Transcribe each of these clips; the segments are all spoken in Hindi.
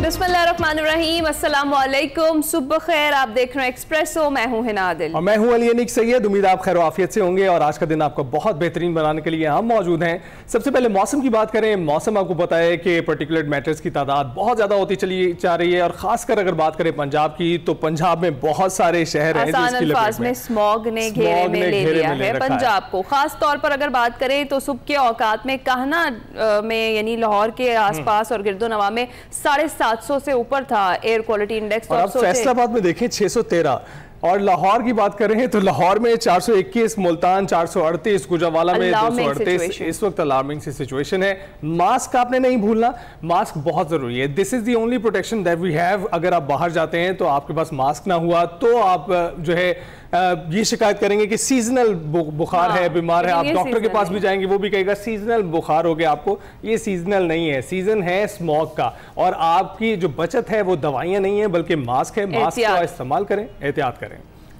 बिस्मिल्लाहिर्रहमानिर्रहीम, अस्सलाम वालेकुम, सुबह खैर। आप देख रहे हैं एक्सप्रेसो, मैं हूं हिना आदिल और मैं हूं अली अनीक सैयद। उम्मीद आप खैर आफियत से होंगे और आज का दिन आपको बहुत बेहतरीन बनाने के लिए हम मौजूद हैं। सबसे पहले मौसम की बात करें। मौसम आपको पता है कि पार्टिकुलेट मैटर्स की तादाद बहुत ज़्यादा होती चली जा रही है और खासकर अगर बात करें पंजाब की, तो पंजाब में बहुत सारे शहर हैं जिसकी स्मॉग ने घेरे में ले लिया है पंजाब को। खास तौर पर अगर बात करें तो सुबह के औकात में कहना में यानी लाहौर के आसपास और गिरदोनवा में 750 से ऊपर था एयर क्वालिटी इंडेक्स। और अब फैसलाबाद में देखें 613, और लाहौर की बात करें तो लाहौर में 421, मुल्तान 438, गुजरावाला में 238। इस वक्त अलार्मिंग सी सिचुएशन है। मास्क आपने नहीं भूलना, मास्क बहुत जरूरी है। This is the only protection that we have. अगर आप बाहर जाते हैं तो आपके पास मास्क ना हुआ तो आप जो है ये शिकायत करेंगे कि सीजनल बुखार है, बीमार है। आप डॉक्टर के पास भी जाएंगे, वो भी कहेगा सीजनल बुखार हो गया आपको। ये सीजनल नहीं है, सीजन है स्मॉग का। और आपकी जो बचत है वो दवाइयां नहीं है बल्कि मास्क है। मास्क का इस्तेमाल करें, एहतियात करें।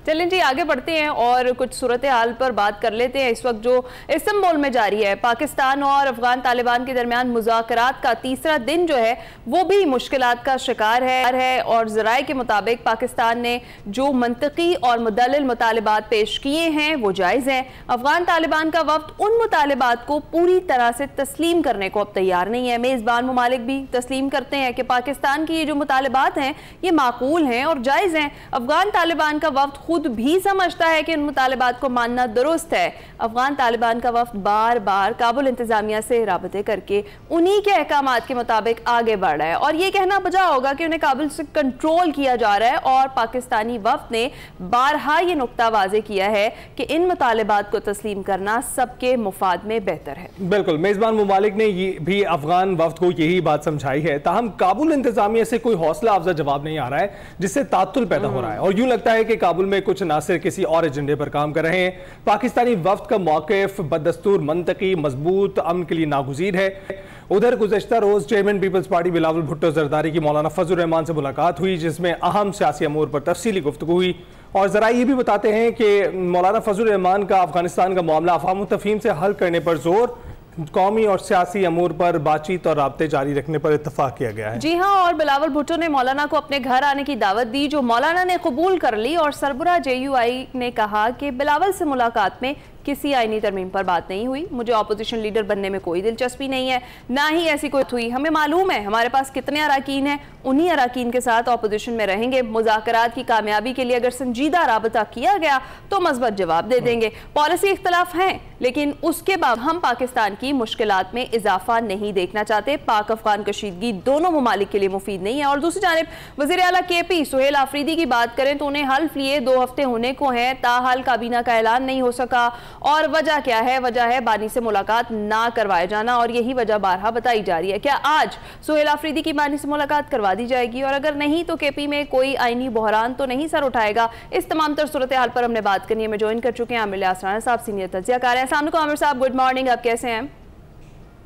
चलें जी, आगे बढ़ते हैं और कुछ सूरत हाल पर बात कर लेते हैं। इस वक्त जो इस्तांबुल में जारी है पाकिस्तान और अफगान तालिबान के दरमियान मुज़ाकरात का तीसरा दिन जो है वो भी मुश्किलात का शिकार है। और ज़राए के मुताबिक पाकिस्तान ने जो मंतकी और मुदल्लिल मुतालिबात पेश किए हैं वो जायज़ हैं। अफगान तालिबान का वफ्द उन मुतालिबात को पूरी तरह से तस्लीम करने को अब तैयार नहीं है। मेज़बान ममालिक भी तस्लीम करते हैं कि पाकिस्तान की ये जो मुतालिबात हैं ये माकूल हैं और जायज़ हैं। अफगान तालिबान का वफ्द खुद भी समझता है कि उन मुतालिबात को मानना दुरुस्त है। अफगान तालिबान का वफ्द बार बार काबुल इंतजामिया से राबते करके उन्हीं के अहकामात के मुताबिक आगे बढ़ रहा है और ये कहना बजा होगा कि उन्हें काबुल से कंट्रोल किया जा रहा है। और पाकिस्तानी वफ्द ने बारहा ये नुक्ता वाजे किया है कि इन मुतालिबात को तस्लीम करना सबके मुफाद में बेहतर है। बिल्कुल, मेजबान मुमालिक ने ये भी अफगान वफ्द को यही बात समझाई है। ताहम काबुल इंतजामिया से कोई हौसला अफजा जवाब नहीं आ रहा है, जिससे तातुल पैदा हो रहा है और यूं लगता है कि काबुल में कुछ नासिर किसी और एजेंडे पर काम कर रहे हैं। पाकिस्तानी वफ्द का मौक़िफ़ बदस्तूर, मंतकी, मजबूत, अमन के लिए नागुज़ीर है। उधर गुज़श्ता रोज chairman People's Party Bilawal Bhutto Zardari की मौलाना फजल रहमान से मुलाकात हुई, जिसमें अहम सियासी अमूर पर तफसीली गुफ्तगू हुई। और ज़रा ये भी बताते हैं कि मौलाना फजल रहमान का अफगानिस्तान का मामला अफ़ाम तफ़हीम से हल करने पर जोर, कौमी और सियासी अमूर पर बातचीत और राब्ते जारी रखने पर इत्तफाक किया गया है। जी हाँ, और बिलावल भुट्टो ने मौलाना को अपने घर आने की दावत दी, जो मौलाना ने कबूल कर ली। और सरबराह JUI ने कहा कि बिलावल से मुलाकात में किसी आईनी तरमीम पर बात नहीं हुई। मुझे अपोजिशन लीडर बनने में कोई दिलचस्पी नहीं है, ना ही ऐसी कोई हुई। हमें मालूम है हमारे पास कितने अराकीन हैं, उन्हीं अराकीन के साथ अपोजिशन में रहेंगे। मुज़ाकरात की कामयाबी के लिए अगर संजीदा राबता किया गया तो मज़बूत जवाब दे देंगे। पॉलिसी इख्तलाफ हैं, लेकिन उसके बाद हम पाकिस्तान की मुश्किलात में इजाफा नहीं देखना चाहते। पाक अफगान कशीदगी दोनों ममालिक के लिए मुफीद नहीं है। और दूसरी जानिब वज़ीर आला KP सुहेल आफरीदी की बात करें तो उन्हें हल्फ लिए 2 हफ्ते होने को हैं, ताहाल काबीना का ऐलान नहीं हो सका। और वजह क्या है? वजह है बानी से मुलाकात ना करवाया जाना, और यही वजह बारहा बताई जा रही है। क्या आज सुहेल आफरीदी की बानी से मुलाकात करवा दी जाएगी? और अगर नहीं तो KP में कोई आईनी बहरान तो नहीं सर उठाएगा? इस तमाम तर सूरत हाल पर हमने बात करनी है। मैं ज्वाइन कर चुके हैं आमिर आसराना साहब, सीनियर तज्जियाकार हैं। अस्सलाम वालेकुम आमिर साहब, गुड मॉर्निंग, आप कैसे हैं?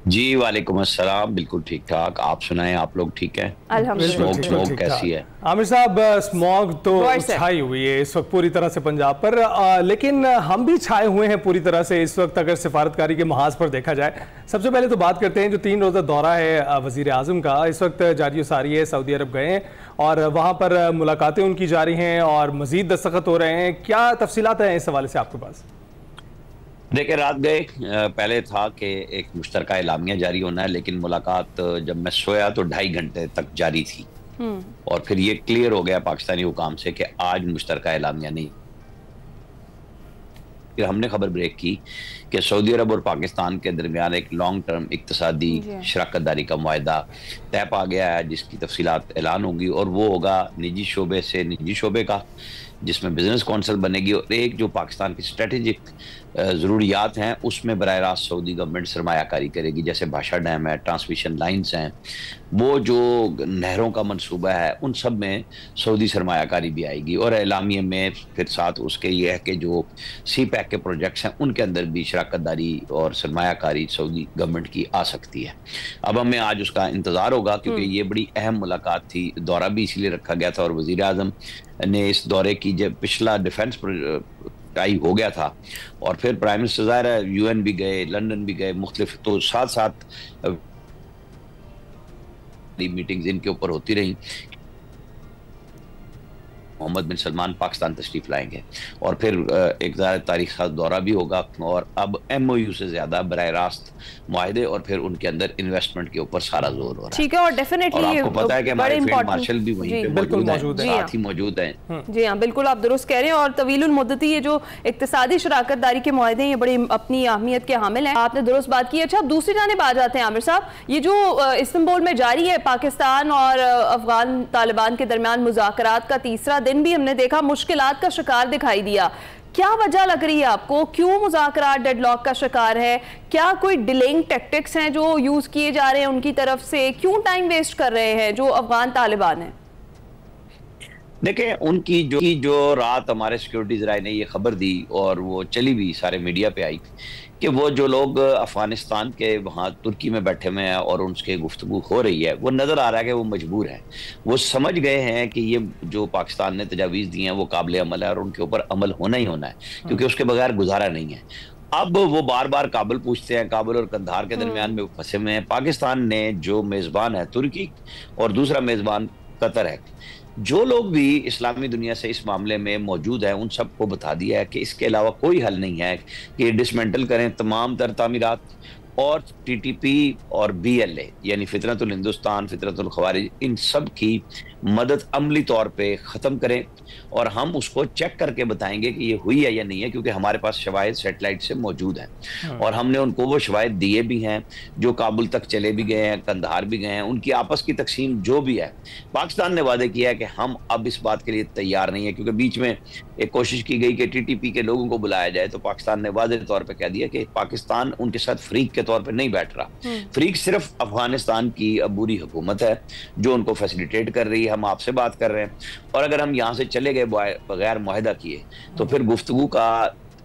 जी वालेकुम अस्सलाम, बिल्कुल ठीक ठाक। आप सुनाएं, आप लोग ठीक हैं? अल्हम्दुलिल्लाह। स्मॉग कैसी है? आमिर साहब, स्मॉग तो छाई हुई है इस वक्त पूरी तरह से पंजाब पर, लेकिन हम भी छाए हुए हैं पूरी तरह से इस वक्त अगर सिफारतकारी के महाज पर देखा जाए। सबसे पहले तो बात करते हैं जो 3 रोज़ा दौरा है वज़ीर आज़म का, इस वक्त जारी सारी है, सऊदी अरब गए हैं और वहाँ पर मुलाकातें उनकी जारी हैं और मज़ीद दस्तखत हो रहे हैं। क्या तफसीलात हैं इस हवाले से आपके पास? देखिए, रात गए पहले था कि एक मुश्तरका एलामिया जारी होना है, लेकिन मुलाकात जब मैं सोया तो 2.5 घंटे तक जारी थी और फिर ये क्लियर हो गया पाकिस्तानी हुकाम से कि आज मुश्तरका एलामिया नहीं। फिर हमने खबर ब्रेक की कि सऊदी अरब और पाकिस्तान के दरमियान एक लॉन्ग टर्म इक्तसादी शराकतदारी का मुआहदा तय पा गया है, जिसकी तफसीलात ऐलान होगी और वो होगा निजी शोबे से निजी शोबे का, जिसमें बिजनेस कौंसल बनेगी और एक जो पाकिस्तान की स्ट्रेटेजिक ज़रूरियात हैं उसमें बराह रास्त सऊदी गवर्नमेंट सरमायाकारी करेगी। जैसे भाषा डैम है, ट्रांसमिशन लाइन्स हैं, वो जो नहरों का मंसूबा है, उन सब में सऊदी सरमायाकारी भी आएगी। और एलामिया में फिर साथ उसके ये है कि जो CPEC के प्रोजेक्ट्स हैं उनके अंदर भी शराकतदारी और सरमायाकारी सऊदी गवर्नमेंट की आ सकती है। अब हमें आज उसका इंतज़ार होगा, क्योंकि ये बड़ी अहम मुलाकात थी। दौरा भी इसीलिए रखा गया था और वज़ीर आज़म ने इस दौरे की, जब पिछला डिफेंस टाई हो गया था और फिर प्राइम मिनिस्टर ज़ाहिर है UN भी गए, लंदन भी गए, मुख्तलिफ, तो साथ साथ मीटिंग्स इनके ऊपर होती रही। मोहम्मद बिन सलमान पाकिस्तान तशरीफ लाएंगे और फिर एक तारीख का दौरा भी होगा और अब MOU से ज्यादा बराह रास्त मुआहदे और फिर उनके अंदर इन्वेस्टमेंट के ऊपर सारा जोर हो रहा है। ठीक है, और डेफिनेटली आपको पता है कि हमारे फील्ड मार्शल भी वहीं पे मौजूद है, साथ ही मौजूद हैं। जी हाँ, बिल्कुल आप दुरुस्त कह रहे हैं। और तवीलुल मुद्दती ये जो इक्तिसादी शराकतदारी के मुआहदे ये बड़ी अपनी अहमियत के हामिल हैं, आपने दुरुस्त बात की। अच्छा, अब दूसरी जानिब आ जाते हैं आमिर साहब, ये जो इस्तांबुल में जारी है पाकिस्तान और अफगान तालिबान के दरमियान मुज़ाकरात का तीसरा दिन भी हमने देखा मुश्किलात का शिकार दिखाई दिया। क्या वजह लग रही है आपको, क्यों मुज़ाकरात डेडलॉक का शिकार है? क्या कोई डिलेइंग टैक्टिक्स हैं जो यूज किए जा रहे हैं उनकी तरफ से? क्यों टाइम वेस्ट कर रहे हैं जो अफगान तालिबान है? देखिए, उनकी जो रात हमारे सिक्योरिटी ज़राए ने ये खबर दी और वो चली भी सारे मीडिया पे आई कि वो जो लोग अफगानिस्तान के वहाँ तुर्की में बैठे हुए हैं और उनसे गुफ्तगू हो रही है, वो नज़र आ रहा है कि वो मजबूर हैं। वो समझ गए हैं कि ये जो पाकिस्तान ने तजावीज़ दी हैं वो काबिल अमल है और उनके ऊपर अमल होना ही होना है, क्योंकि उसके बगैर गुजारा नहीं है। अब वो बार बार काबुल पूछते हैं, काबुल और कंधार के दरमियान में फंसे हुए हैं। पाकिस्तान ने जो मेज़बान है तुर्की और दूसरा मेज़बान कतर है, जो लोग भी इस्लामी दुनिया से इस मामले में मौजूद हैं उन सबको बता दिया है कि इसके अलावा कोई हल नहीं है कि डिसमेंटल करें तमाम तर तामीरात और TTP और BLA यानी फितरतुल हिंदुस्तान, फितरतुल खवारिज, इन सब की मदद अमली तौर पे ख़त्म करें और हम उसको चेक करके बताएंगे कि ये हुई है या नहीं है, क्योंकि हमारे पास शवाहिद सेटेलाइट से मौजूद हैं और हमने उनको वो शवाहिद दिए भी हैं जो काबुल तक चले भी गए हैं, कंधार भी गए हैं। उनकी आपस की तकसीम जो भी है, पाकिस्तान ने वादे किया है कि हम अब इस बात के लिए तैयार नहीं है, क्योंकि बीच में एक कोशिश की गई कि TTP के लोगों को बुलाया जाए, तो पाकिस्तान ने वादे तौर पर कह दिया कि पाकिस्तान उनके साथ फ्रीक के तौर पर नहीं बैठ रहा। फ्रीक सिर्फ अफगानिस्तान की अबूरी हुकूमत है जो उनको फैसिलिटेट कर रही है। हम आपसे बात कर रहे हैं और अगर हम यहाँ से चले गए बगैर मुआहदा किए तो फिर गुफ्तगू का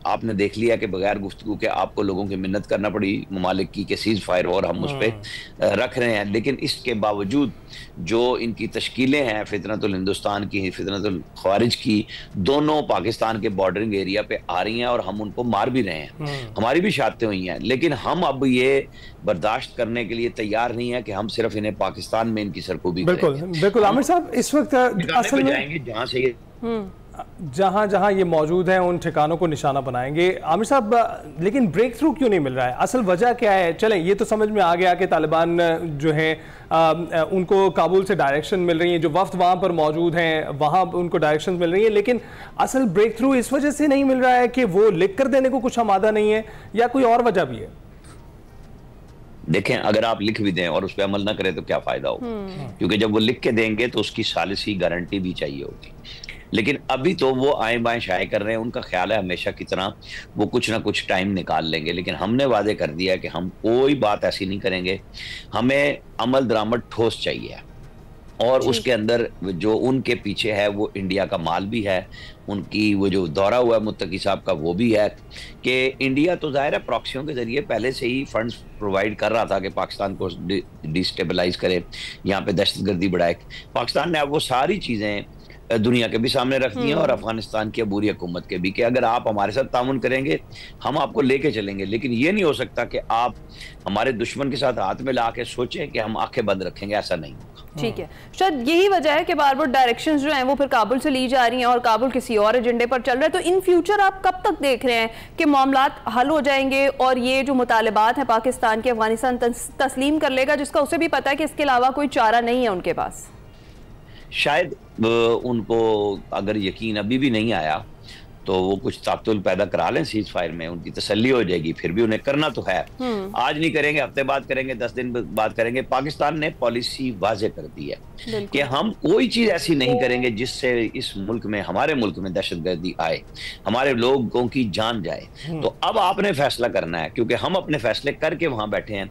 आपने देख लिया कि बगैर गुफ्तगू के आपको लोगों की मिन्नत करना पड़ी ममालिक की कि सीज फायर और हम उस पर रख रहे हैं। लेकिन इसके बावजूद जो इनकी तश्कीलें हैं, फितरतुल हिंदुस्तान की, फितरतुल खवारिज की, दोनों पाकिस्तान के बॉर्डरिंग एरिया पे आ रही हैं और हम उनको मार भी रहे हैं। हमारी भी शातें हुई हैं, लेकिन हम अब ये बर्दाश्त करने के लिए तैयार नहीं है कि हम सिर्फ इन्हें पाकिस्तान में इनकी सरकूबी बिल्कुल आमिर साहब, इस वक्त असल में जाएंगे जहाँ से जहां जहां ये मौजूद हैं उन ठिकानों को निशाना बनाएंगे। आमिर साहब, लेकिन ब्रेक थ्रू क्यों नहीं मिल रहा है? असल वजह क्या है? चलें, ये तो समझ में आ गया कि तालिबान जो है उनको काबुल से डायरेक्शन मिल रही है, जो वफ्द वहां पर मौजूद हैं वहां उनको डायरेक्शन मिल रही है, लेकिन असल ब्रेक थ्रू इस वजह से नहीं मिल रहा है कि वो लिख कर देने को कुछ आमादा नहीं है, या कोई और वजह भी है? देखें, अगर आप लिख भी दें और उस पर अमल ना करें तो क्या फायदा होगा, क्योंकि जब वो लिख के देंगे तो उसकी सालिसी गारंटी भी चाहिए होगी। लेकिन अभी तो वो आए बाएं शाये कर रहे हैं, उनका ख्याल है हमेशा की तरह वो कुछ ना कुछ टाइम निकाल लेंगे। लेकिन हमने वादे कर दिया कि हम कोई बात ऐसी नहीं करेंगे, हमें अमल दरामद ठोस चाहिए और उसके अंदर जो उनके पीछे है वो इंडिया का माल भी है, उनकी वो जो दौरा हुआ मुत्तकी साहब का वो भी है कि इंडिया तो जाहिर है प्रॉक्सियों के जरिए पहले से ही फंड्स प्रोवाइड कर रहा था कि पाकिस्तान को डिस्टेबलाइज करे, यहाँ पे दहशतगर्दी बढ़ाए। पाकिस्तान ने अब वो सारी चीज़ें दुनिया के भी सामने रख दी हैं और अफगानिस्तान की अबूरी हुकूमत के भी, कि अगर आप हमारे साथ तामुन करेंगे हम आपको लेके चलेंगे। लेकिन ये नहीं हो सकता कि आप हमारे दुश्मन के साथ हाथ में ला के सोचें कि हम आंखें बंद रखेंगे, ऐसा नहीं होगा। ठीक है, शायद यही वजह है कि बार बार डायरेक्शंस जो हैं वो फिर काबुल से ली जा रही हैं और काबुल किसी और एजेंडे पर चल रहा है। तो इन फ्यूचर आप कब तक देख रहे हैं कि मामलात हल हो जाएंगे और ये जो मुतालिबात हैं पाकिस्तान के, अफगानिस्तान तस्लीम कर लेगा, जिसका उसे भी पता है कि इसके अलावा कोई चारा नहीं है उनके पास? शायद उनको अगर यकीन अभी भी नहीं आया तो वो कुछ तातुल पैदा करा लें सीज फायर में, उनकी तसल्ली हो जाएगी। फिर भी उन्हें करना तो है, आज नहीं करेंगे, हफ्ते बाद करेंगे, 10 दिन बाद करेंगे। पाकिस्तान ने पॉलिसी वाजे कर दी है कि हम कोई चीज ऐसी नहीं करेंगे जिससे इस मुल्क में, हमारे मुल्क में दहशतगर्दी आए, हमारे लोगों की जान जाए। तो अब आपने फैसला करना है, क्योंकि हम अपने फैसले करके वहां बैठे हैं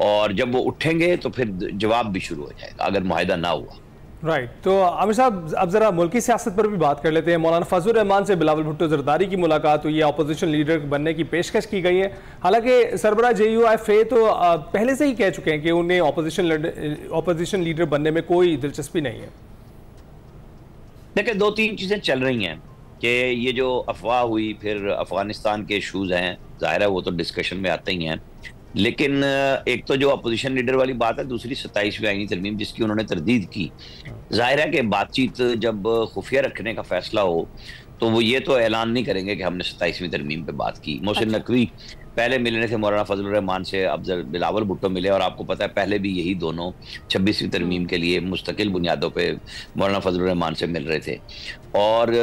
और जब वो उठेंगे तो फिर जवाब भी शुरू हो जाएगा अगर मुआहिदा ना हुआ। राइट तो आमिर साहब, अब जरा मुल्की सियासत पर भी बात कर लेते हैं। मौलाना फजलुर रहमान से बिलावल भुट्टो जरदारी की मुलाकात हुई है, अपोजिशन लीडर बनने की पेशकश की गई है। हालांकि सरबराह JUI तो पहले से ही कह चुके हैं कि उन्हें अपोजिशन लीडर बनने में कोई दिलचस्पी नहीं है। देखिए, 2-3 चीजें चल रही हैं कि ये जो अफवाह हुई, फिर अफगानिस्तान के इशूज हैं, जाहिर है वो तो डिस्कशन में आते ही हैं। लेकिन एक तो जो अपोजिशन लीडर वाली बात है, दूसरी 27वीं आईनी तरमीम जिसकी उन्होंने तरदीद की। जाहिर है कि बातचीत जब खुफिया रखने का फैसला हो तो वो ये तो ऐलान नहीं करेंगे कि हमने 27वीं तरमीम पे बात की। मोहसिन नकवी पहले मिलने थे मौलाना फजलुर रहमान से, अफजल बिलावल भुट्टो मिले, और आपको पता है पहले भी यही दोनों 26वीं तरमीम के लिए मुस्तकिल बुनियादों पे मौलाना फजलुर रहमान से मिल रहे थे। और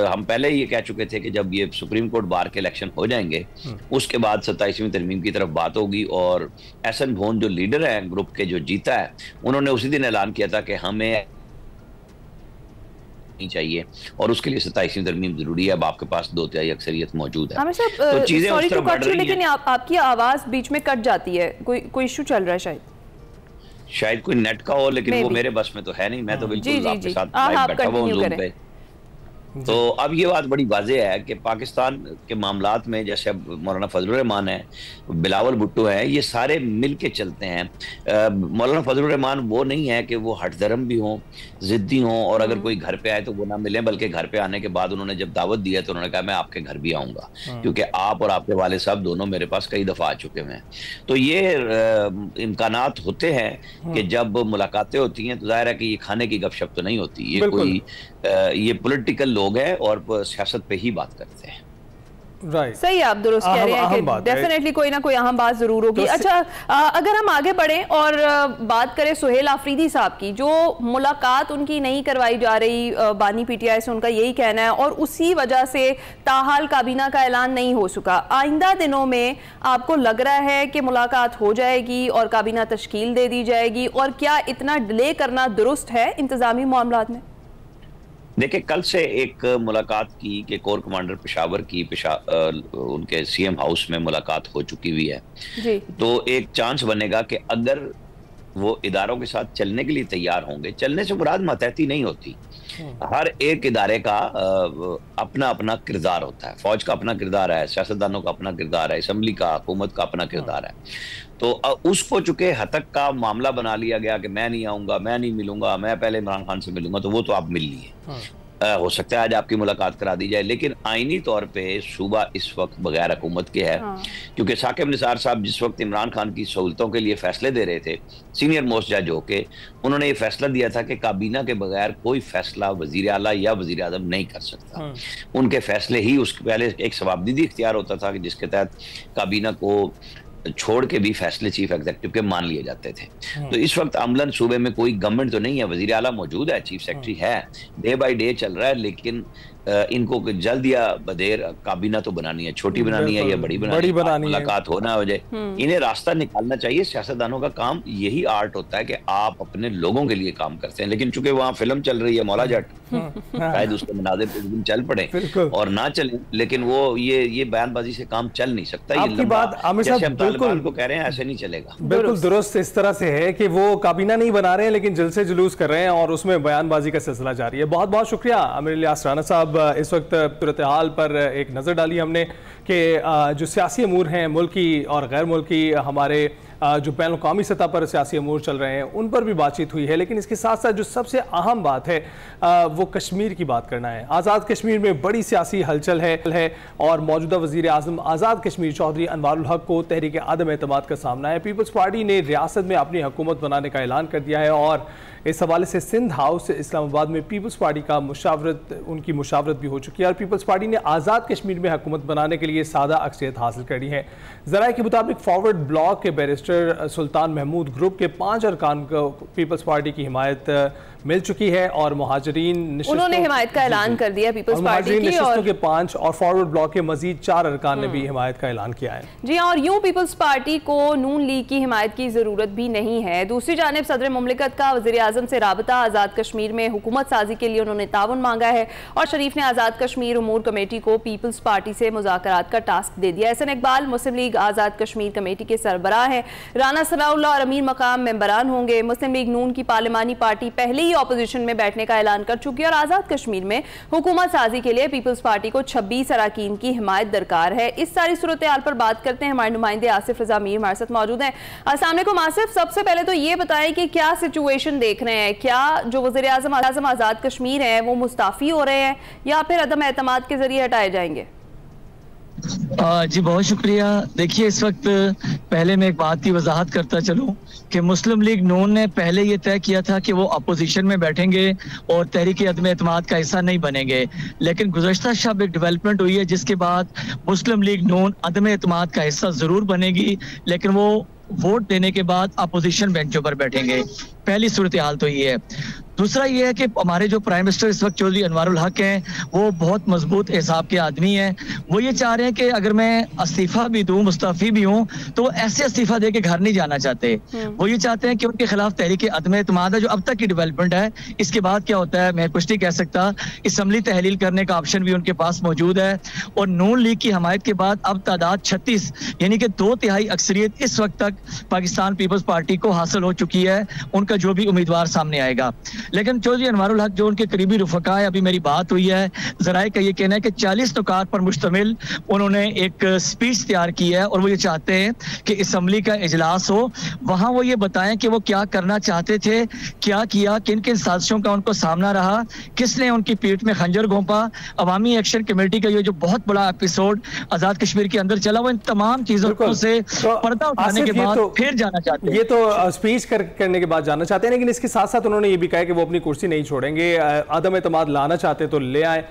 हम पहले ये कह चुके थे कि जब ये सुप्रीम कोर्ट बार के इलेक्शन हो जाएंगे उसके बाद 27वीं तरमीम की तरफ बात होगी। और एहसन भोन जो लीडर है ग्रुप के, जो जीता है, उन्होंने उसी दिन ऐलान किया था कि हमें नहीं चाहिए और उसके लिए 27वीं तरमीम जरूरी है। अब आपके पास 2/3 अक्सरियत मौजूद है तो चीजें उस तरफ बढ़ रही हैं। लेकिन आपकी आवाज बीच में कट जाती है, कोई इशू चल रहा है शायद कोई नेट का हो, लेकिन वो मेरे बस में तो है नहीं। मैं तो बिल्कुल आपके साथ लाइव बैठा हुआ हूं ज़ूम पे। तो अब ये बात बड़ी वाज़ेह है कि पाकिस्तान के मामलात में जैसे अब मौलाना फजलुर रहमान है, बिलावल भुट्टो है, ये सारे मिल के चलते हैं। मौलाना फजलुर रहमान वो नहीं है कि वो हठधर्म भी हों, ज़िद्दी हों, और अगर कोई घर पे आए तो वो ना मिलें, बल्कि घर पे आने के बाद उन्होंने जब दावत दी है तो उन्होंने कहा मैं आपके घर भी आऊँगा, क्योंकि आप और आपके वाले साहब दोनों मेरे पास कई दफ़ा आ चुके हैं। तो ये इम्कानात होते हैं कि जब मुलाकातें होती हैं तो जाहिर है कि ये खाने की गपशप तो नहीं होती, ये कोई ये पॉलिटिकल लोग हैं और सियासत पे ही बात करते हैं। राइट, सही आप दुरुस्त कह रहे हैं कि डेफिनेटली कोई ना कोई अहम बात जरूर होगी। अच्छा, अगर हम आगे बढ़ें और बात करें सुहेल आफरीदी साहब की, जो मुलाकात उनकी नहीं करवाई जा रही, बानी पीटीआई से उनका यही कहना है, और उसी वजह से ताहाल काबीना का ऐलान नहीं हो सका। आइंदा दिनों में आपको लग रहा है कि मुलाकात हो जाएगी और काबीना तश्कील दे दी जाएगी, और क्या इतना डिले करना दुरुस्त है इंतजामी मामलात में? देखिए, कल से एक मुलाकात की कि कोर कमांडर पेशावर की उनके सीएम हाउस में मुलाकात हो चुकी हुई है जी। तो एक चांस बनेगा कि अगर वो इदारों के साथ चलने के लिए तैयार होंगे, चलने से मुराद मतहती नहीं होती, हर एक इदारे का अपना अपना किरदार होता है। फौज का अपना किरदार है, सियासतदानों का अपना किरदार है, असम्बली का, हुकूमत का अपना किरदार है। तो उसको चुके हतक का मामला बना लिया गया कि मैं नहीं आऊंगा, मैं नहीं मिलूंगा, मैं पहले इमरान खान से मिलूंगा, तो वो तो आप मिल लिए। हो सकता है आज आपकी मुलाकात करा दी जाए, लेकिन आईनी तौर पे सूबा इस वक्त बगैर हुकूमत के है। क्योंकि साकिब निसार साहब जिस वक्त इमरान खान की सहूलतों के लिए फैसले दे रहे थे, सीनियर मोस्ट जज होके, उन्होंने ये फैसला दिया था कि काबीना के बगैर कोई फैसला वजीर आला या वजीर आज़म नहीं कर सकता। उनके फैसले ही, उसके पहले एक सवाबदीदी इख्तियार होता था कि जिसके तहत काबीना को छोड़ के भी फैसले चीफ एग्जीक्यूटिव के मान लिए जाते थे। तो इस वक्त अमलन सूबे में कोई गवर्नमेंट तो नहीं है, वजीर आला मौजूद है, चीफ सेक्रेटरी है, डे बाय डे चल रहा है, लेकिन इनको जल्द या बदेर काबीना तो बनानी है, छोटी बनानी है या बड़ी बनानी है, मुलाकात होना हो जाए, इन्हें रास्ता निकालना चाहिए। सियासतदानों का काम यही आर्ट होता है कि आप अपने लोगों के लिए काम करते हैं, लेकिन चूंकि वहाँ फिल्म चल रही है मौला जट, शायद उसके मनाजिर कुछ दिन चल पड़े और ना चले, लेकिन वो ये बयानबाजी से काम चल नहीं सकता। ये बात तालिबान को कह रहे हैं, ऐसे नहीं चलेगा। बिल्कुल दुरुस्त इस तरह से है कि वो काबीना नहीं बना रहे हैं, लेकिन जलसे जुलूस कर रहे हैं और उसमें बयानबाजी का सिलसिला जारी है। बहुत बहुत शुक्रिया अमीर इलियास राना साहब। इस वक्त सूरत हाल पर एक नज़र डाली हमने कि जो सियासी अमूर हैं, मुल्की और गैर मुल्की, हमारे जो बैन अवी सतह पर सियासी अमूर चल रहे हैं, उन पर भी बातचीत हुई है। लेकिन इसके साथ साथ जो सबसे अहम बात है वो कश्मीर की बात करना है। आज़ाद कश्मीर में बड़ी सियासी हलचल है और मौजूदा वज़ीर आज़म आज़ाद कश्मीर चौधरी अनवारुल हक को तहरीक आदम एतमाद का सामना है। पीपल्स पार्टी ने रियासत में अपनी हुकूमत बनाने का ऐलान कर दिया है और इस हवाले से सिंध हाउस इस्लामाबाद में पीपल्स पार्टी का उनकी मुशावरत भी हो चुकी है और पीपल्स पार्टी ने आज़ाद कश्मीर में हुकूमत बनाने के लिए सादा अक्सरियत हासिल करी है। ज़राए के मुताबिक फॉरवर्ड ब्लॉक के बैरिस्टर सुल्तान महमूद ग्रुप के 5 अरकान को पीपल्स पार्टी की हिमायत मिल चुकी है और मुहाजिरीन उन्होंने हिमायत का ऐलान कर दिया पीपल्स पार्टी की, और के 5 और फॉरवर्ड ब्लॉक के मजीद 4 अरकान ने भी हिमायत का ऐलान किया है। जी हाँ, और यूं पीपल्स पार्टी को नून लीग की हिमायत की जरूरत भी नहीं है। दूसरी जानिब सदर मुमलिकत का वज़ीर आज़म से राबता, आज़ाद कश्मीर में हुकूमत साजी के लिए उन्होंने ताउन मांगा है और शरीफ ने आज़ाद कश्मीर उमूर कमेटी को पीपल्स पार्टी से मुज़ाकरात का टास्क दे दिया। एहसन इकबाल मुस्लिम लीग आज़ाद कश्मीर कमेटी के सरबराह है, राना सनाउल्लाह और अमीर मकाम मेंबरान होंगे। मुस्लिम लीग नून की पार्लिमानी पार्टी पहले ही ऑपोजिशन में बैठने का ऐलान कर चुकी है और आज़ाद कश्मीर में हुकूमत साजी के लिए पीपल्स पार्टी को 26 अरकान की हिमायत दरकार है। इस सारी सूरत हाल पर बात करते हैं, हमारे नुमाइंदे आसिफ रजा मीर हमारे साथ मौजूद हैं। अस्सलाम वालेकुम आसिफ, सबसे पहले तो ये बताएं कि क्या सिचुएशन देख रहे हैं, क्या जो वज़ीर आज़म आज़ाद कश्मीर हैं वो मुस्ताफ़ी हो रहे हैं या फिर अदम एतमाद के जरिए हटाए जाएंगे? जी बहुत शुक्रिया। देखिए, इस वक्त पहले मैं एक बात की वजाहत करता चलूं कि मुस्लिम लीग नून ने पहले ये तय किया था कि वो अपोजिशन में बैठेंगे और तहरीक अदम एतमाद का हिस्सा नहीं बनेंगे, लेकिन गुज़श्ता शब एक डेवलपमेंट हुई है जिसके बाद मुस्लिम लीग नून अदम एतमाद का हिस्सा ज़रूर बनेगी, लेकिन वो वोट देने के बाद अपोजिशन बेंचों पर बैठेंगे। पहली सूरत हाल तो ये है। दूसरा ये है कि हमारे जो प्राइम मिनिस्टर इस वक्त चौधरी अनवारुल हक हैं, वो बहुत मजबूत हिसाब के आदमी हैं। वो ये चाह रहे हैं कि अगर मैं इस्तीफा भी दूं, मुस्तफ़ी भी हूं, तो वो ऐसे इस्तीफा दे के घर नहीं जाना चाहते। वो ये चाहते हैं कि उनके खिलाफ तहरीक अदम एतमाद है जो अब तक की डेवलपमेंट है, इसके बाद क्या होता है मैं कुछ नहीं कह सकता। असम्बली तहलील करने का ऑप्शन भी उनके पास मौजूद है और नून लीग की हमायत के बाद अब तादाद 36 यानी कि 2/3 अक्सरियत इस वक्त तक पाकिस्तान पीपल्स पार्टी को हासिल हो चुकी है, उनका जो भी उम्मीदवार सामने आएगा। लेकिन चौधरी अनवारुल हक जो उनके करीबी रुफका है, अभी मेरी बात हुई है, जराए का ये कहना है कि 40 नुकात पर मुश्तमिल उन्होंने एक स्पीच तैयार की है और वो ये चाहते हैं कि असम्बली का इजलास हो, वहां वो ये बताएं कि वो क्या करना चाहते थे, क्या किया, किन किन साजिशों का उनको सामना रहा, किसने उनकी पीठ में खंजर घोंपा। अवामी एक्शन कमेटी का ये जो बहुत बड़ा एपिसोड आजाद कश्मीर के अंदर चला, वो इन तमाम चीजों से पर्दा उठाने के बाद फिर जाना चाहते हैं। ये तो स्पीच करने के बाद जाना चाहते हैं, लेकिन इसके साथ साथ उन्होंने ये भी कहा कि वो अपनी कुर्सी नहीं छोड़ेंगे, अदम एतमाद लाना चाहते तो ले आए।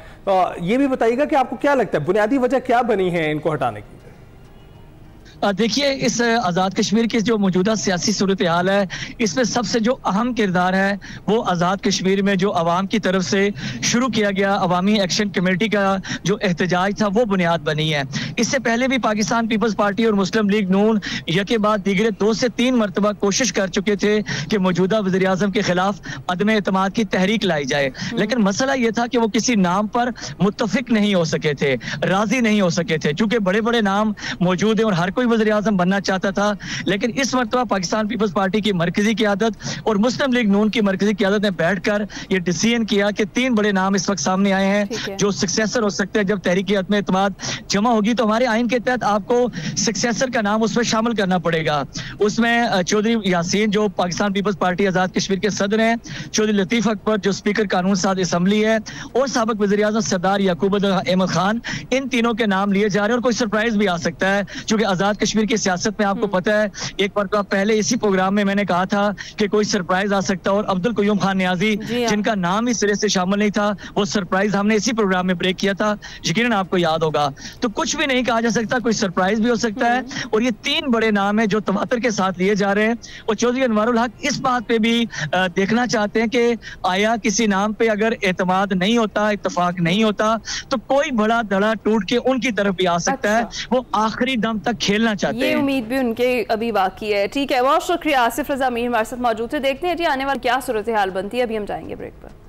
ये भी बताइएगा कि आपको क्या लगता है बुनियादी वजह क्या बनी है इनको हटाने की? देखिए, इस आज़ाद कश्मीर की जो मौजूदा सियासी सूरत हाल है, इसमें सबसे जो अहम किरदार है वो आज़ाद कश्मीर में जो अवाम की तरफ से शुरू किया गया अवामी एक्शन कमेटी का जो एहतजाज था वो बुनियाद बनी है। इससे पहले भी पाकिस्तान पीपल्स पार्टी और मुस्लिम लीग नून यके बाद दीगरे 2 से 3 मरतबा कोशिश कर चुके थे कि मौजूदा वज़ीर आज़म के खिलाफ अदम एतमाद की तहरीक लाई जाए, लेकिन मसला ये था कि वो किसी नाम पर मुत्तफिक नहीं हो सके थे, राजी नहीं हो सके थे, चूंकि बड़े बड़े नाम मौजूद है और हर कोई वज़ीर आज़म बनना चाहता था। लेकिन इस मरतबा पाकिस्तान पीपल्स पार्टी की मरकजी क़यादत और मुस्लिम लीग नून की मरकजी क़यादत ने बैठकर ये डिसीजन किया कि 3 बड़े नाम इस वक्त सामने आए हैं जो सक्सेसर हो सकते हैं। जब तहरीक अदम एतमाद जमा होगी तो हमारे आइन के तहत आपको सक्सेसर का नाम उसमें शामिल करना पड़ेगा। उसमें चौधरी यासीन जो पाकिस्तान पीपल्स पार्टी आज़ाद कश्मीर के सदर हैं, चौधरी लतीफ़ अकबर जो स्पीकर कानून साज असम्बली है और साबिक वज़ीर आज़म सरदार याकूब अहमद खान, इन तीनों के नाम लिए जा रहे हैं। और कोई सरप्राइज भी आ सकता है क्योंकि आज़ाद कश्मीर की सियासत में आपको पता है, एक बार तो पहले इसी प्रोग्राम में मैंने कहा था कि कोई सरप्राइज आ सकता है और अब्दुल कयूम खान नियाजी जिनका नाम ही सिरे से शामिल नहीं था, वो सरप्राइज हमने इसी प्रोग्राम में ब्रेक किया था, यकीनन आपको याद होगा। तो कुछ भी नहीं कहा जा सकता, कोई सरप्राइज भी हो सकता है। और ये 3 बड़े नाम है जो तवातर के साथ लिए जा रहे हैं और चौधरी अनवारुल हक इस बात पे भी देखना चाहते हैं कि आया किसी नाम पे अगर एतमाद नहीं होता, इत्तेफाक नहीं होता, तो कोई बड़ा दड़ा टूट के उनकी तरफ भी आ सकता है। वो आखिरी दम तक खेलना चाहते हैं, ये उम्मीद भी उनके अभी बाकी है। ठीक है, बहुत शुक्रिया। आसिफ रजा मीर हमारे साथ मौजूद थे। देखते हैं जी आने वाली क्या सूरत हाल बनती है। अभी हम जाएंगे ब्रेक पर।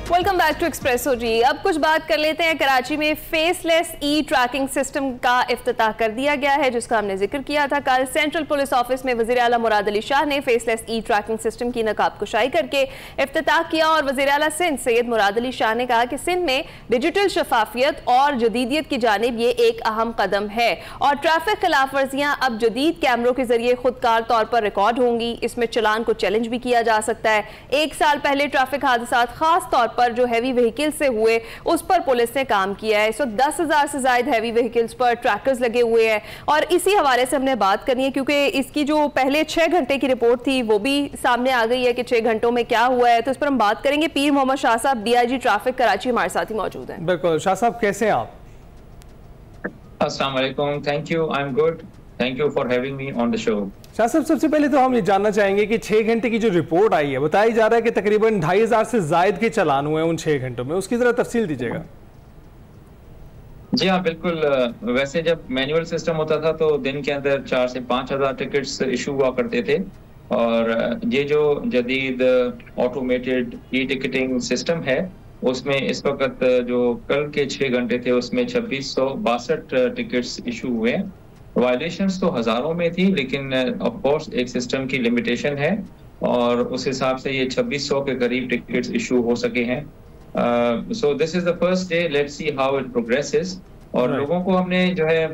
वेलकम बैक टू एक्सप्रेसो जी। अब कुछ बात कर लेते हैं। कराची में फेसलेस ई ट्रैकिंग सिस्टम का इफ्तिताह कर दिया गया है, जिसका हमने जिक्र किया था कल। सेंट्रल पुलिस ऑफिस में वज़ीर आला मुराद अली शाह ने फेसलेस ई ट्रैकिंग सिस्टम की नकाब कुशाई करके इफ्तिताह किया और वज़ीर आला सिंध सैयद मुराद अली शाह ने कहा कि सिंध में डिजिटल शफाफियत और जदीदियत की जानिब ये एक अहम कदम है और ट्रैफिक खिलाफ वर्जियाँ अब जदीद कैमरों के जरिए खुदकार तौर पर रिकॉर्ड होंगी। इसमें चलान को चैलेंज भी किया जा सकता है। 1 साल पहले ट्रैफिक हादसा खास तौर पर जो हैवी व्हीकल से हुए उस पर पुलिस ने काम किया है। 10,000 से ज्यादा हैवी व्हीकल्स पर ट्रैकर्स लगे हुए हैं और इसी हवाले से हमने बात करनी है क्योंकि इसकी जो पहले 6 घंटे की रिपोर्ट थी वो भी सामने आ गई है कि 6 घंटों में क्या हुआ है। तो इस पर हम बात करेंगे। पीर मोहम्मद शाह साहब DIG ट्रैफिक कराची हमारे साथ ही मौजूद हैं। बिल्कुल, शाह साहब कैसे हैं आप? अस्सलाम वालेकुम, thank you, I am good, thank you for having me on the show. Shah साहब, सबसे पहले तो हम ये जानना चाहेंगे कि 6 घंटे की जो रिपोर्ट आई है, बताई जा रहा है कि तकरीबन 2,500 से ज्यादा के चालान हुए हैं उन 6 घंटों में, उसकी जरा तफसील दीजिएगा। जी हाँ, बिल्कुल। वैसे जब मैनुअल सिस्टम होता था तो दिन के अंदर 4 से 5,000 टिकट्स इशू हुआ करते थे और ये जो जदीद ऑटोमेटेड ई टिकटिंग सिस्टम है उसमें इस वक्त जो कल के 6 घंटे थे उसमें 2662 टिकट्स इशू हुए। वायलेशंस तो हजारों में थी, लेकिन ऑफ कोर्स एक सिस्टम की लिमिटेशन है और उस हिसाब से ये 2600 के करीब टिकट्स इशू हो सके हैं। So this is the first day, let's see how it progresses. और लोगों को हमने जो है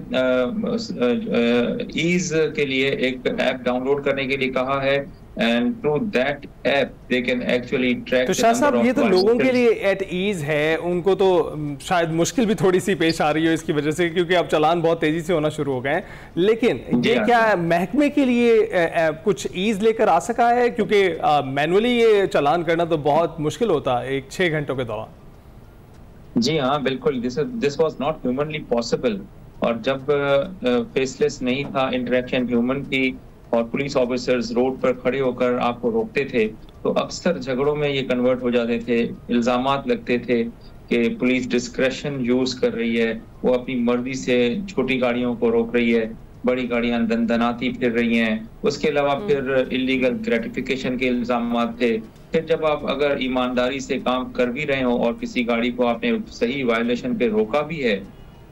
ईज के लिए एक ऐप डाउनलोड करने के लिए कहा है and through that app they can actually track तो शाह साहब, ये तो लोगों के लिए एट ईज है, उनको तो शायद मुश्किल भी थोड़ी सी पेश आ रही हो इसकी वजह से, क्योंकि अब चालान बहुत तेजी से होना शुरू हो गए हैं। लेकिन ये क्या महकमे के लिए कुछ ईज लेकर आ सका है? क्योंकि मैनुअली ये चालान करना तो बहुत मुश्किल होता है 6 घंटों के दौरान। जी हाँ, बिल्कुल, this was not humanly possible. और जब फेसलेस नहीं था, इंटरेक्शन ह्यूमन की, और पुलिस ऑफिसर्स रोड पर खड़े होकर आपको रोकते थे, तो अक्सर झगड़ों में ये कन्वर्ट हो जाते थे। इल्जामात लगते थे कि पुलिस डिस्क्रेशन यूज कर रही है, वो अपनी मर्जी से छोटी गाड़ियों को रोक रही है, बड़ी गाड़ियां दनाती फिर रही हैं। उसके अलावा फिर इलीगल ग्रेटिफिकेशन के इल्जामात थे। फिर जब आप अगर ईमानदारी से काम कर भी रहे हो और किसी गाड़ी को आपने सही वायलेशन पे रोका भी है,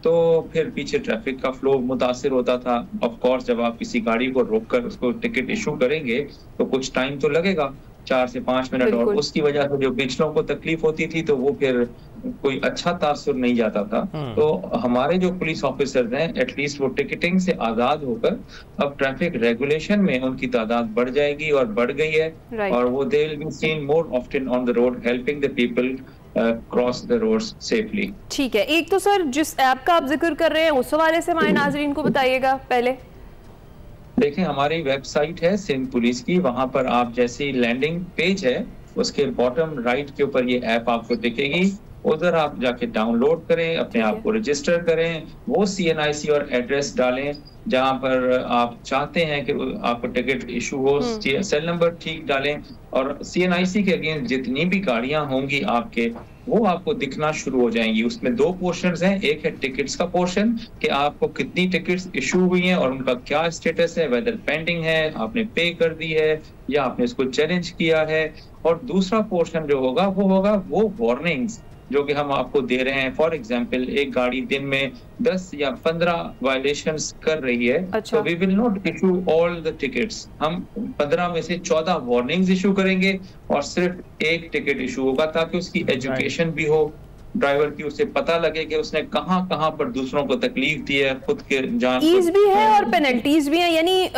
तो फिर पीछे ट्रैफिक का फ्लो मुतासिर होता था। ऑफ कोर्स जब आप किसी गाड़ी को रोककर उसको टिकट इशू करेंगे तो कुछ टाइम तो लगेगा, 4 से 5 मिनट, और उसकी वजह से जो पिछलों को तकलीफ होती थी तो वो फिर कोई अच्छा तासुर नहीं जाता था। तो हमारे जो पुलिस ऑफिसर्स हैं, एटलीस्ट वो टिकटिंग से आजाद होकर अब ट्रैफिक रेगुलेशन में उनकी तादाद बढ़ जाएगी और बढ़ गई है, और वो they will be seen more often on the road helping the people cross the roads safely. ठीक है, एक तो सर जिस ऐप का आप जिक्र कर रहे हैं उस हवाले से हमारे नाज़रीन को बताइएगा। पहले देखें, हमारी वेबसाइट है सिंध पुलिस की, वहां पर आप जैसे ही लैंडिंग पेज है उसके बॉटम राइट के ऊपर ये ऐप आपको दिखेगी, उधर आप जाके डाउनलोड करें, अपने आप को रजिस्टर करें, वो CNIC और एड्रेस डालें जहां पर आप चाहते हैं कि आपको टिकट इशू हो, सेल नंबर ठीक डालें, और CNIC के अगेंस्ट जितनी भी गाड़ियां होंगी आपके, वो आपको दिखना शुरू हो जाएंगी। उसमें 2 पोर्शंस हैं, एक है टिकट्स का पोर्शन कि आपको कितनी टिकट्स इशू हुई हैं और उनका क्या स्टेटस है, वेदर पेंडिंग है, आपने पे कर दी है या आपने इसको चैलेंज किया है, और दूसरा पोर्शन जो होगा वो वार्निंग्स जो कि हम आपको दे रहे हैं। फॉर एग्जांपल, एक गाड़ी दिन में 10 या 15 वायलेशंस कर रही है, तो we will not issue all the tickets, हम 15 में से 14 वार्निंग्स इशू करेंगे और सिर्फ एक टिकट इशू होगा, ताकि उसकी एजुकेशन भी हो ड्राइवर की, उसे पता लगे कि उसने कहां पर दूसरों को तकलीफ दी है, खुद के जान ईज भी है और पेनल्टीज भी हैं, यानी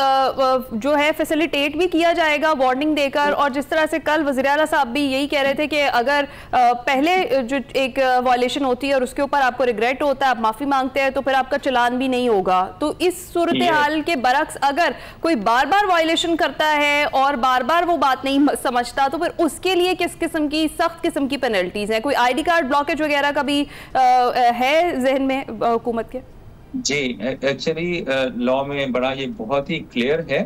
जो है फैसिलिटेट भी किया जाएगा वार्निंग देकर। और जिस तरह से कल वज़ीर आला साहब भी यही कह रहे थे कि अगर पहले जो एक वायलेशन होती है और उसके ऊपर आपको रिग्रेट होता है, आप माफी मांगते हैं, तो फिर आपका चलान भी नहीं होगा। तो इस सूरत हाल के बरक्स अगर कोई बार बार वायलेशन करता है और बार बार वो बात नहीं समझता, तो फिर उसके लिए किस किस्म की सख्त किस्म की पेनल्टीज हैं? कोई ID कार्ड ब्लॉकेज वगैरह का भी है जहन में हुकूमत के? जी, एक्चुअली लॉ में बड़ा ये बहुत ही क्लियर है।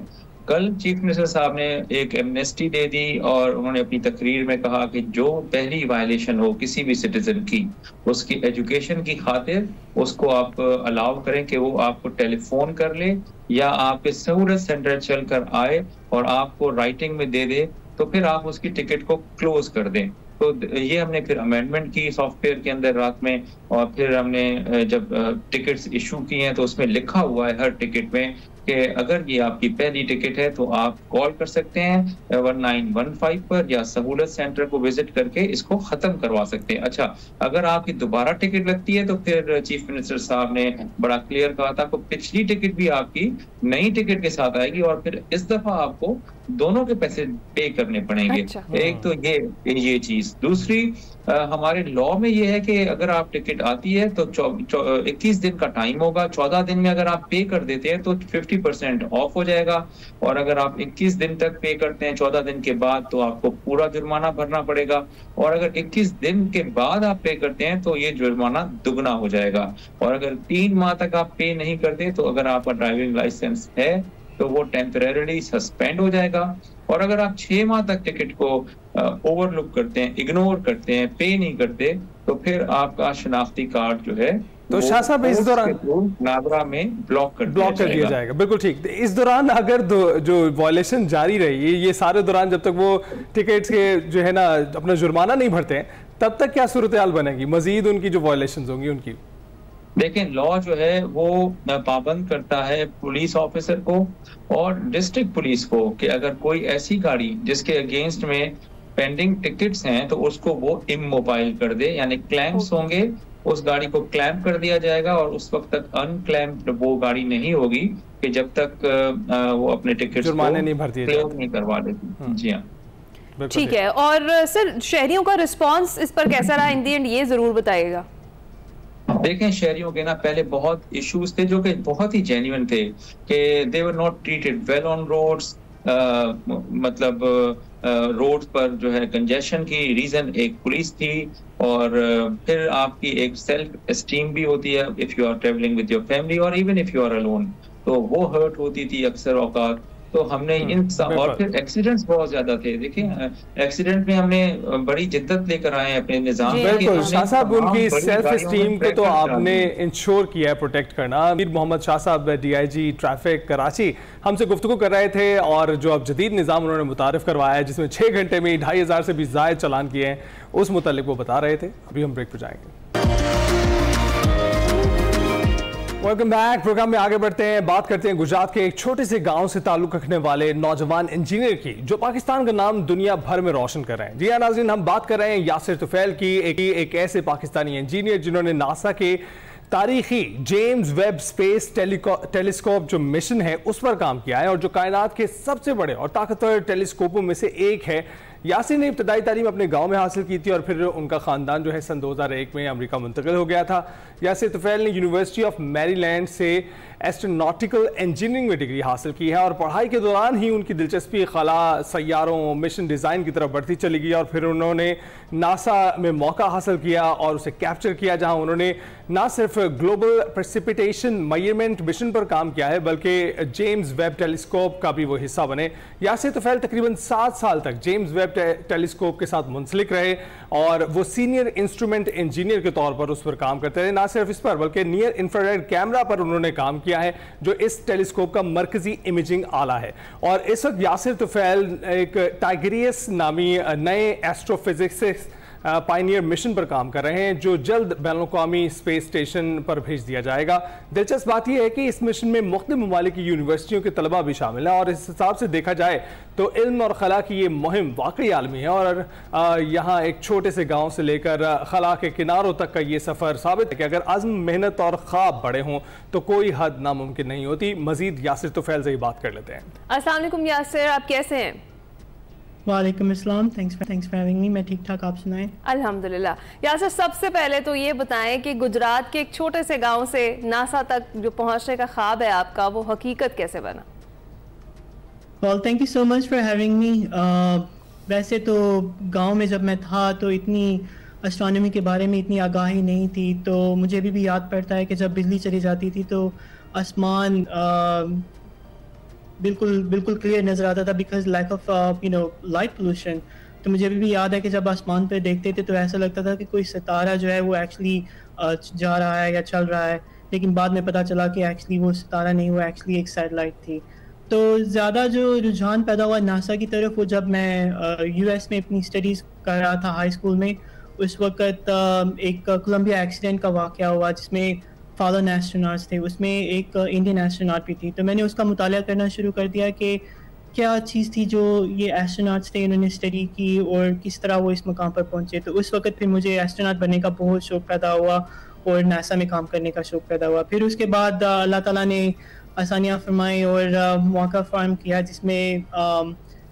कल चीफ मिनिस्टर साहब ने एक एमनेस्टी दे दी और उन्होंने अपनी तकरीर में कहा कि जो पहली वायलेशन हो किसी भी सिटीजन की, उसकी एजुकेशन की खातिर उसको आप अलाउ करें कि वो आपको टेलीफोन कर ले या आपके सहूलत सेंटर चल कर आए और आपको राइटिंग में दे दे, तो फिर आप उसकी टिकट को क्लोज कर दें। तो ये हमने फिर अमेंडमेंट की सॉफ्टवेयर के अंदर रात में, और फिर हमने जब टिकट्स इशू की हैं तो उसमें लिखा हुआ है हर टिकट में कि अगर ये आपकी पहली टिकट है तो आप कॉल कर सकते हैं 1915 पर, या सहूलत सेंटर को विजिट करके इसको खत्म करवा सकते हैं। अच्छा, अगर आपकी दोबारा टिकट लगती है तो फिर चीफ मिनिस्टर साहब ने बड़ा क्लियर कहा था कि पिछली टिकट भी आपकी नई टिकट के साथ आएगी और फिर इस दफा आपको दोनों के पैसे पे करने पड़ेंगे। अच्छा। एक तो ये चीज, दूसरी हमारे लॉ में ये है कि अगर आप टिकट आती है तो 21 दिन का टाइम होगा, 14 दिन में अगर आप पे कर देते हैं तो 50% ऑफ हो जाएगा, और अगर आप 21 दिन तक पे करते हैं 14 दिन के बाद तो आपको पूरा जुर्माना भरना पड़ेगा, और अगर 21 दिन के बाद आप पे करते हैं तो ये जुर्माना दुगना हो जाएगा, और अगर 3 माह तक आप पे नहीं करते तो अगर आपका ड्राइविंग लाइसेंस है तो वो टेम्परेरी सस्पेंड हो जाएगा, और अगर आप 6 माह तक टिकट को ओवरलुक करते हैं, इग्नोर करते हैं, पे नहीं करते, तो फिर आपका शनाख्ती कार्ड जो है तो शाह साहब इस दौरान नादरा में ब्लॉक कर दिया जाएगा। बिल्कुल ठीक। इस दौरान अगर जो वायलेशन जारी रही, ये सारे दौरान जब तक वो टिकट्स के जो है ना अपना जुर्माना नहीं भरते हैं, तब तक क्या सूरत हाल बनेगी? मजीद उनकी जो वायलेशन होंगी उनकी? देखें, लॉ जो है वो पाबंद करता है पुलिस ऑफिसर को और डिस्ट्रिक्ट पुलिस को कि अगर कोई ऐसी गाड़ी जिसके अगेंस्ट में पेंडिंग टिकट्स हैं तो उसको वो इमोबाइल कर दे, यानी क्लेम्स होंगे उस गाड़ी को क्लैम्प कर दिया जाएगा और उस वक्त तक अनक्लैम्प्ड वो गाड़ी नहीं होगी कि जब तक वो अपने टिकट्स को क्लेम नहीं करवा लेती। जी हाँ, ठीक है। और सर, शहरियों का रिस्पांस इस पर कैसा रहा इन दी एंड, ये जरूर बताइएगा। देखें, शहरियों के ना पहले बहुत इश्यूज थे जो कि बहुत ही जेन्युइन थे कि they were not treated well on roads. मतलब रोड पर जो है कंजेशन की रीजन एक पुलिस थी, और फिर आपकी एक सेल्फ एस्टीम भी होती है if you are travelling with your family और even if you are alone, तो वो हर्ट होती थी अक्सर औकात। तो हमने इन और फिर एक्सीडेंट्स बहुत ज्यादा थे। देखिए, एक्सीडेंट में हमने बड़ी जिद्दत लेकर आए अपने निजाम। बिल्कुल शाह साहब, उनकी सेल्फ एस्टीम को तो आपने इंश्योर किया है प्रोटेक्ट करना। मीर मोहम्मद शाह साहब, डीआईजी ट्रैफिक कराची, हमसे गुफ्तगू कर रहे थे और जो अब जदीद निज़ाम उन्होंने मुतारिफ करवाया है जिसमें 6 घंटे में 2500 से भी ज़ायद चालान किए हैं, उस मुतालिक वो बता रहे थे। अभी हम ब्रेक पर जाएंगे। Welcome back. प्रोग्राम में आगे बढ़ते हैं, बात करते हैं गुजरात के एक छोटे से गांव से ताल्लुक रखने वाले नौजवान इंजीनियर की जो पाकिस्तान का नाम दुनिया भर में रोशन कर रहे हैं। जी हाँ नाज़रीन, हम बात कर रहे हैं यासिर तुफैल की, एक ऐसे पाकिस्तानी इंजीनियर जिन्होंने नासा के तारीखी जेम्स वेब स्पेस टेलीस्कोप जो मिशन है उस पर काम किया है और जो कायनात के सबसे बड़े और ताकतवर टेलीस्कोपों में से एक है। यासिर ने इब्तदाई तालीम अपने गांव में हासिल की थी और फिर उनका ख़ानदान जो है सन 2001 में अमेरिका मुंतकिल हो गया था। यासिर तुफैल ने यूनिवर्सिटी ऑफ मैरीलैंड से एस्ट्रोनॉटिकल इंजीनियरिंग में डिग्री हासिल की है और पढ़ाई के दौरान ही उनकी दिलचस्पी खला, सैयारों, मिशन डिज़ाइन की तरफ बढ़ती चली गई और फिर उन्होंने नासा में मौका हासिल किया और उसे कैप्चर किया, जहां उन्होंने ना सिर्फ ग्लोबल प्रेसिपिटेशन मेजरमेंट मिशन पर काम किया है बल्कि जेम्स वेब टेलीस्कोप का भी वो हिस्सा बने। यासिर तुफैल तकरीबन 7 साल तक जेम्स वेब टेलीस्कोप के साथ मुंसलिक रहे और वो सीनियर इंस्ट्रूमेंट इंजीनियर के तौर पर उस पर काम करते रहे। ना सिर्फ इस पर बल्कि नियर इंफ्रारेड कैमरा पर उन्होंने काम किया है जो इस टेलीस्कोप का मरकजी इमेजिंग आला है। और इस वक्त यासिर तुफैल एक टाइग्रियस नामी नए एस्ट्रोफिजिक्स पायनियर मिशन पर काम कर रहे हैं जो जल्द बैनुल-अक़वामी स्पेस स्टेशन पर भेज दिया जाएगा। दिलचस्प बात यह है कि इस मिशन में मुख्तलिफ ममालिक की यूनिवर्सिटियों के तलबा भी शामिल हैं और इस हिसाब से देखा जाए तो इल्म और खला की ये मुहिम वाकई आलमी है और यहाँ एक छोटे से गांव से लेकर खला के किनारों तक का ये सफ़र साबित है कि अगर अज़्म, मेहनत और ख्वाब बड़े हों तो कोई हद नामुमकिन नहीं होती। मजीद यासिर तुफैल से ही बात कर लेते हैं। अस्सलाम वालेकुम यासिर, आप कैसे हैं? वालेकुम अस्सलाम, थैंक्स फॉर हैविंग मी। मैं ठीक ठाक, आप सुनाएं? अल्हम्दुलिल्लाह। यासिर, सबसे पहले तो ये बताएं कि गुजरात के एक छोटे से गांव से नासा तक जो पहुंचने का ख्वाब है आपका, वो हकीकत कैसे बना? Well, thank you so much for having me. वैसे तो गांव में जब मैं था तो इतनी एस्ट्रोनॉमी के बारे में इतनी आगाही नहीं थी, तो मुझे अभी भी याद पड़ता है कि जब बिजली चली जाती थी तो आसमान बिल्कुल क्लियर नज़र आता था because lack of light pollution. तो मुझे अभी भी याद है कि जब आसमान पर देखते थे तो ऐसा लगता था कि कोई सितारा जो है वो एक्चुअली जा रहा है या चल रहा है, लेकिन बाद में पता चला कि एक्चुअली वो सितारा नहीं, वो एक्चुअली एक सैटेलाइट थी। तो ज़्यादा जो रुझान पैदा हुआ नासा की तरफ वो जब मैं यूएस में अपनी स्टडीज़ कर रहा था हाई स्कूल में, उस वक्त एक कोलंबिया एक्सीडेंट का वाक़या हुआ जिसमें फॉलन एस्ट्रोनॉट्स थे, उसमें एक इंडियन एस्ट्रोनॉट भी थी। तो मैंने उसका मुताला करना शुरू कर दिया कि क्या चीज़ थी जो ये एस्ट्रोनॉट्स थे, इन्होंने स्टडी की और किस तरह वो इस मुकाम पर पहुँचे। तो उस वक्त फिर मुझे एस्ट्रोनॉट बनने का बहुत शौक़ पैदा हुआ और नासा में काम करने का शौक़ पैदा हुआ। फिर उसके बाद अल्लाह ताला ने आसानियाँ फरमाई और मौका फराहम किया जिसमें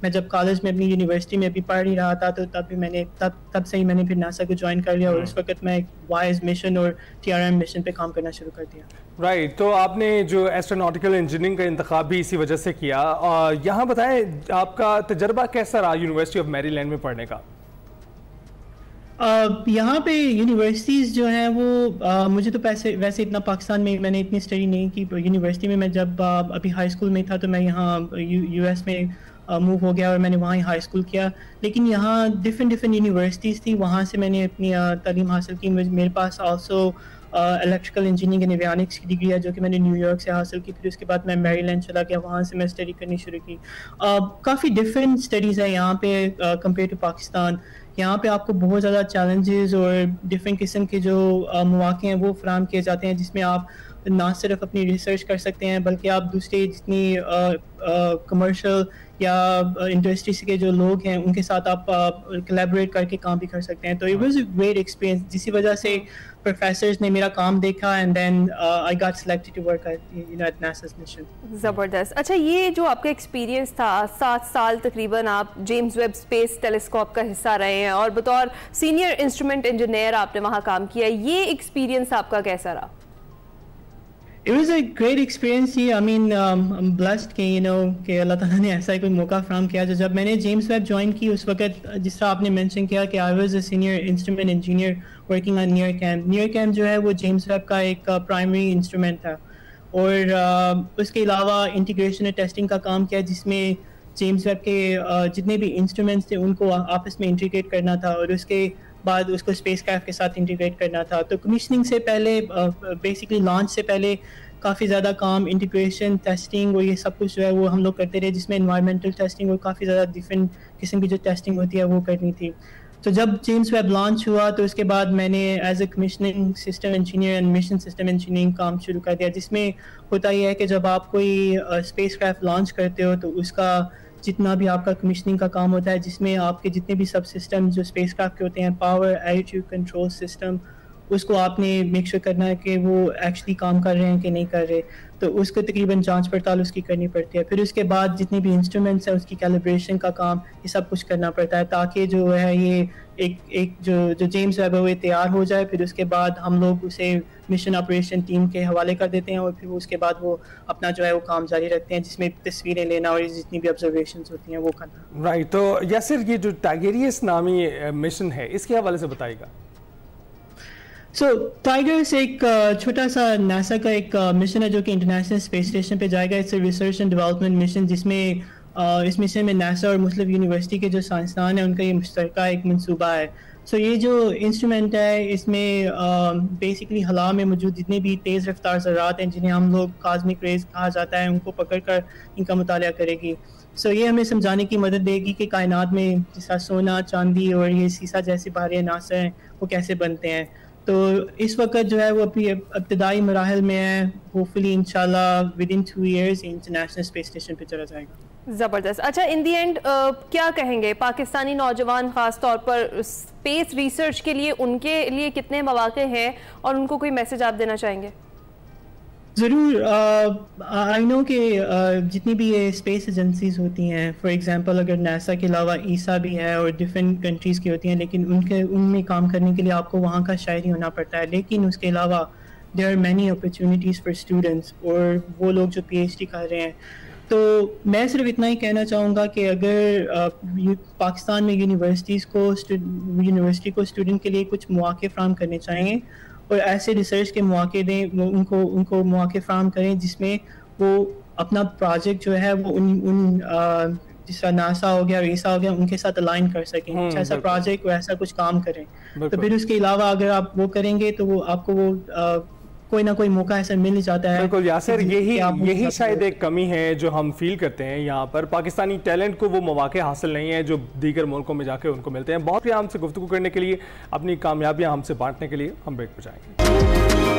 मैं जब कॉलेज में अपनी यूनिवर्सिटी में भी पढ़ ही रहा था तो तब से ही मैंने फिर नासा को ज्वाइन कर लिया और उस वक्त मैं वाइज मिशन और TRM मिशन पे काम करना शुरू कर दिया। राइट, तो आपने जो एस्ट्रोनॉटिकल इंजीनियरिंग का इंतखाब भी इसी वजह से किया। यहाँ बताएं आपका तजर्बा कैसा रहा यूनिवर्सिटी ऑफ मैरीलैंड में पढ़ने का? यहाँ पे यूनिवर्सिटीज़ जो हैं वो मुझे तो वैसे इतना पाकिस्तान में मैंने इतनी स्टडी नहीं की। यूनिवर्सिटी में मैं जब अभी हाई स्कूल में था तो मैं यहाँ यूएस में मूव हो गया और मैंने वहाँ ही हाई स्कूल किया, लेकिन यहाँ डिफरेंट यूनिवर्सिटीज़ थी, वहाँ से मैंने अपनी तालीम हासिल की। मेरे पास also electrical engineering and avionics की डिग्री है जो कि मैंने न्यूयॉर्क से हासिल की। फिर उसके बाद मैं मैरीलैंड चला गया, वहाँ से मैं स्टडी करनी शुरू की। काफ़ी डिफरेंट स्टडीज़ है यहाँ पे कंपेयर टू पाकिस्तान। यहाँ पे आपको बहुत ज़्यादा चैलेंजेस और डिफरेंट किस्म के जो मौक़े हैं वो फराहम किए जाते हैं जिसमें आप ना सिर्फ अपनी रिसर्च कर सकते हैं बल्कि आप दूसरे जितनी कमर्शियल या इंडस्ट्री के जो लोग हैं उनके साथ आप कोलैबोरेट करके काम भी कर सकते हैं। तो it was a great experience, जिसी वजह से प्रोफेसर्स ने मेरा काम देखा and then I got selected to work at NASA's mission. ज़बरदस्त। अच्छा, ये जो आपका एक्सपीरियंस था, 7 साल तकरीबन आप जेम्स वेब स्पेस टेलीस्कोप का हिस्सा रहे हैं और बतौर सीनियर इंस्ट्रूमेंट इंजीनियर आपने वहाँ काम किया, ये एक्सपीरियंस आपका कैसा रहा? It was a great experience. I mean, I'm blessed कि कि अल्लाह ताला ने ऐसा कोई मौका फ्राहम किया। जो जब मैंने जेम्स वेब ज्वाइन की उस वक्त जिस तरह आपने मेंशन किया कि I was a senior instrument engineer working on near जो है वो जेम्स वेब का एक प्राइमरी इंस्ट्रूमेंट था और उसके अलावा इंटीग्रेशन और टेस्टिंग का काम किया जिसमें जेम्स वेब के जितने भी इंस्ट्रूमेंट्स थे उनको आपस में इंटीग्रेट करना था और उसके बाद उसको स्पेसक्राफ्ट के साथ इंटीग्रेट करना था। तो कमीशनिंग से पहले बेसिकली लॉन्च से पहले काफ़ी ज़्यादा काम इंटीग्रेशन टेस्टिंग और ये सब कुछ जो है वो हम लोग करते रहे, जिसमें एनवायरमेंटल टेस्टिंग और काफ़ी ज़्यादा डिफरेंट किस्म की जो टेस्टिंग होती है वो करनी थी। तो जब जेम्स वेब लॉन्च हुआ तो उसके बाद मैंने as a commissioning system engineer and mission system engineering काम शुरू कर दिया, जिसमें होता ही है कि जब आप कोई स्पेसक्राफ्ट लॉन्च करते हो तो उसका जितना भी आपका कमीशनिंग का काम होता है, जिसमें आपके जितने भी सब सिस्टम जो स्पेसक्राफ्ट के होते हैं, पावर, एटीट्यूड कंट्रोल सिस्टम, उसको आपने मेक श्योर करना है कि वो एक्चुअली काम कर रहे हैं कि नहीं कर रहे। तो उसको तकरीबन जांच पड़ताल उसकी करनी पड़ती है। फिर उसके बाद जितने भी इंस्ट्रूमेंट्स हैं उसकी कैलिब्रेशन का काम, ये सब कुछ करना पड़ता है ताकि जो है ये एक जो जेम्स वेब है वो तैयार हो जाए। फिर उसके बाद हम लोग उसे मिशन ऑपरेशन टीम के हवाले कर देते हैं और फिर उसके बाद वो अपना जो है वो काम जारी रखते हैं, जिसमें तस्वीरें लेना और जितनी भी ऑब्जर्वेशंस होती हैं वो करना। राइट। तो यासिर, ये जो टाइगेरियस नामी मिशन है इसके हवाले से बताइएगा। टाइगर्स एक छोटा सा नासा का एक मिशन है जो कि इंटरनेशनल स्पेस स्टेशन पे जाएगा। It's research and development mission, जिसमें इस मिशन में नासा और मुस्लिम यूनिवर्सिटी के जो साइंसदान हैं उनका ये मुश्तरका एक मंसूबा है। ये जो इंस्ट्रूमेंट है इसमें बेसिकली हवा में मौजूद जितने भी तेज़ रफ्तार ज़रात हैं जिन्हें हम लोग कॉस्मिक रेज कहा जाता है, उनको पकड़ कर इनका मुताला करेगी। ये हमें समझाने की मदद देगी कि कायनात में जैसा सोना, चांदी और ये सीसा जैसे भारी अनासर हैं वो कैसे बनते हैं। तो इस वक्त जो है वो अपनी इब्तदाई मराहल में है। होपफुली इंशाल्लाह with in 2 years international space station पे चला जाएगा। ज़बरदस्त। अच्छा, इन दी एंड क्या कहेंगे पाकिस्तानी नौजवान ख़ास तौर पर स्पेस रिसर्च के लिए, उनके लिए कितने मौके हैं और उनको कोई मैसेज आप देना चाहेंगे? ज़रूर। आई नो कि जितनी भी ये स्पेस एजेंसीज होती हैं, फॉर एग्जांपल अगर नासा के अलावा ईसा भी है और डिफरेंट कंट्रीज़ की होती हैं, लेकिन उनमें काम करने के लिए आपको वहाँ का शायरी होना पड़ता है। लेकिन उसके अलावा there are many opportunities for students और वो लोग जो PhD कर रहे हैं। तो मैं सिर्फ इतना ही कहना चाहूँगा कि अगर पाकिस्तान में यूनिवर्सिटी को स्टूडेंट के लिए कुछ मौके फराहम करने चाहिए और ऐसे रिसर्च के मौके दें, उनको मौके फराहम करें जिसमें वो अपना प्रोजेक्ट जो है वो उन जिस तरह नासा हो गया, ईसा हो गया, उनके साथ अलाइन कर सकें, कुछ ऐसा प्रोजेक्ट और ऐसा कुछ काम करें। तो फिर उसके अलावा अगर आप वो करेंगे तो वो आपको वो कोई ना कोई मौका ऐसा मिल जाता है। बिल्कुल यासिर, यही शायद एक कमी है जो हम फील करते हैं यहाँ पर। पाकिस्तानी टैलेंट को वो मौके हासिल नहीं है जो दीगर मुल्कों में जाके उनको मिलते हैं। बहुत हमसे गुफ्तगू करने के लिए, अपनी कामयाबियाँ हमसे बांटने के लिए हम ब्रेक पर जाएंगे।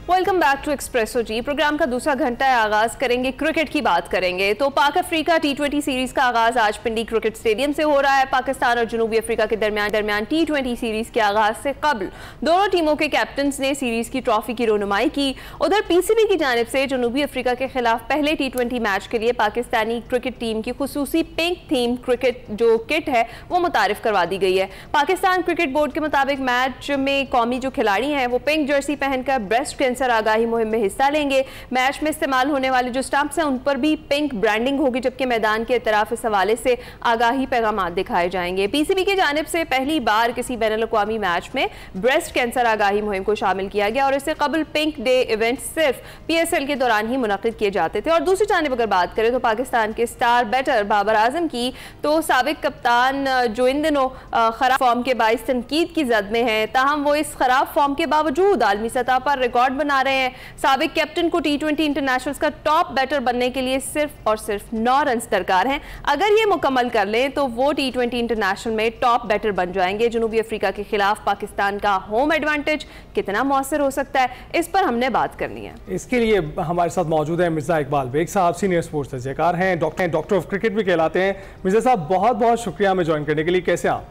वेलकम बैक टू एक्सप्रेसो जी। प्रोग्राम का दूसरा घंटा है, आगाज करेंगे क्रिकेट की बात करेंगे। तो पाक अफ्रीका T20 सीरीज का आगाज आज पिंडी क्रिकेट स्टेडियम से हो रहा है। पाकिस्तान और जनूबी अफ्रीका के दरमियान T20 सीरीज के आगाज से कबल दोनों टीमों के कैप्टन्स ने सीरीज की ट्रॉफी की रोनुमाई की। उधर PCB की जानिब से जनूबी अफ्रीका के खिलाफ पहले T20 मैच के लिए पाकिस्तानी क्रिकेट टीम की खुसूसी पिंक थीम क्रिकेट जो किट है वो मुतारिफ करवा दी गई है। पाकिस्तान क्रिकेट बोर्ड के मुताबिक मैच में कौमी जो खिलाड़ी हैं वो पिंक जर्सी पहनकर ब्रेस्ट कैंसर आगाही मुहिम में हिस्सा लेंगे। मैच में इस्तेमाल होने वाले जो स्टंप्स हैं उन पर भी पिंक ब्रांडिंग होगी, जबकि मैदान के इतराफ इस हवाले से आगाही पैगाम दिखाए जाएंगे। PCB की जानिब से पहली बार किसी बैनुल-अक़वामी मैच में ब्रेस्ट कैंसर आगाही मुहिम को शामिल किया गया और इससे कबल पिंक डे इवेंट सिर्फ PSL के दौरान ही मुनक़िद किए जाते थे। और दूसरी जानिब अगर बात करें तो पाकिस्तान के स्टार बैटर बाबर आजम की, तो साबिक कप्तान जो इन दिनों खराब फॉर्म के बाइस तनकीद की जद में है, ताहम वो इस खराब फॉर्म के बावजूद आलमी सतह पर रिकॉर्ड बना रहे हैं। साबिक कैप्टन को T20 इंटरनेशनल्स का टॉप बैटर बनने के लिए सिर्फ और सिर्फ 9 रन दरकार हैं। अगर ये मुकम्मल कर लें तो वो T20 इंटरनेशनल में टॉप बैटर बन जाएंगे। जनूबी अफ्रीका के खिलाफ पाकिस्तान का होम एडवांटेज कितना मौसर हो सकता है, इस पर हमने बात करनी है। इसके लिए हमारे साथ मौजूद है मिर्जा इकबाल बेग साहब, सीनियर स्पोर्ट्स तज्ज़ेकार हैं, डॉक्टर ऑफ क्रिकेट भी कहलाते हैं। मिर्जा साहब बहुत बहुत शुक्रिया हमें ज्वाइन करने के लिए, कैसे आप?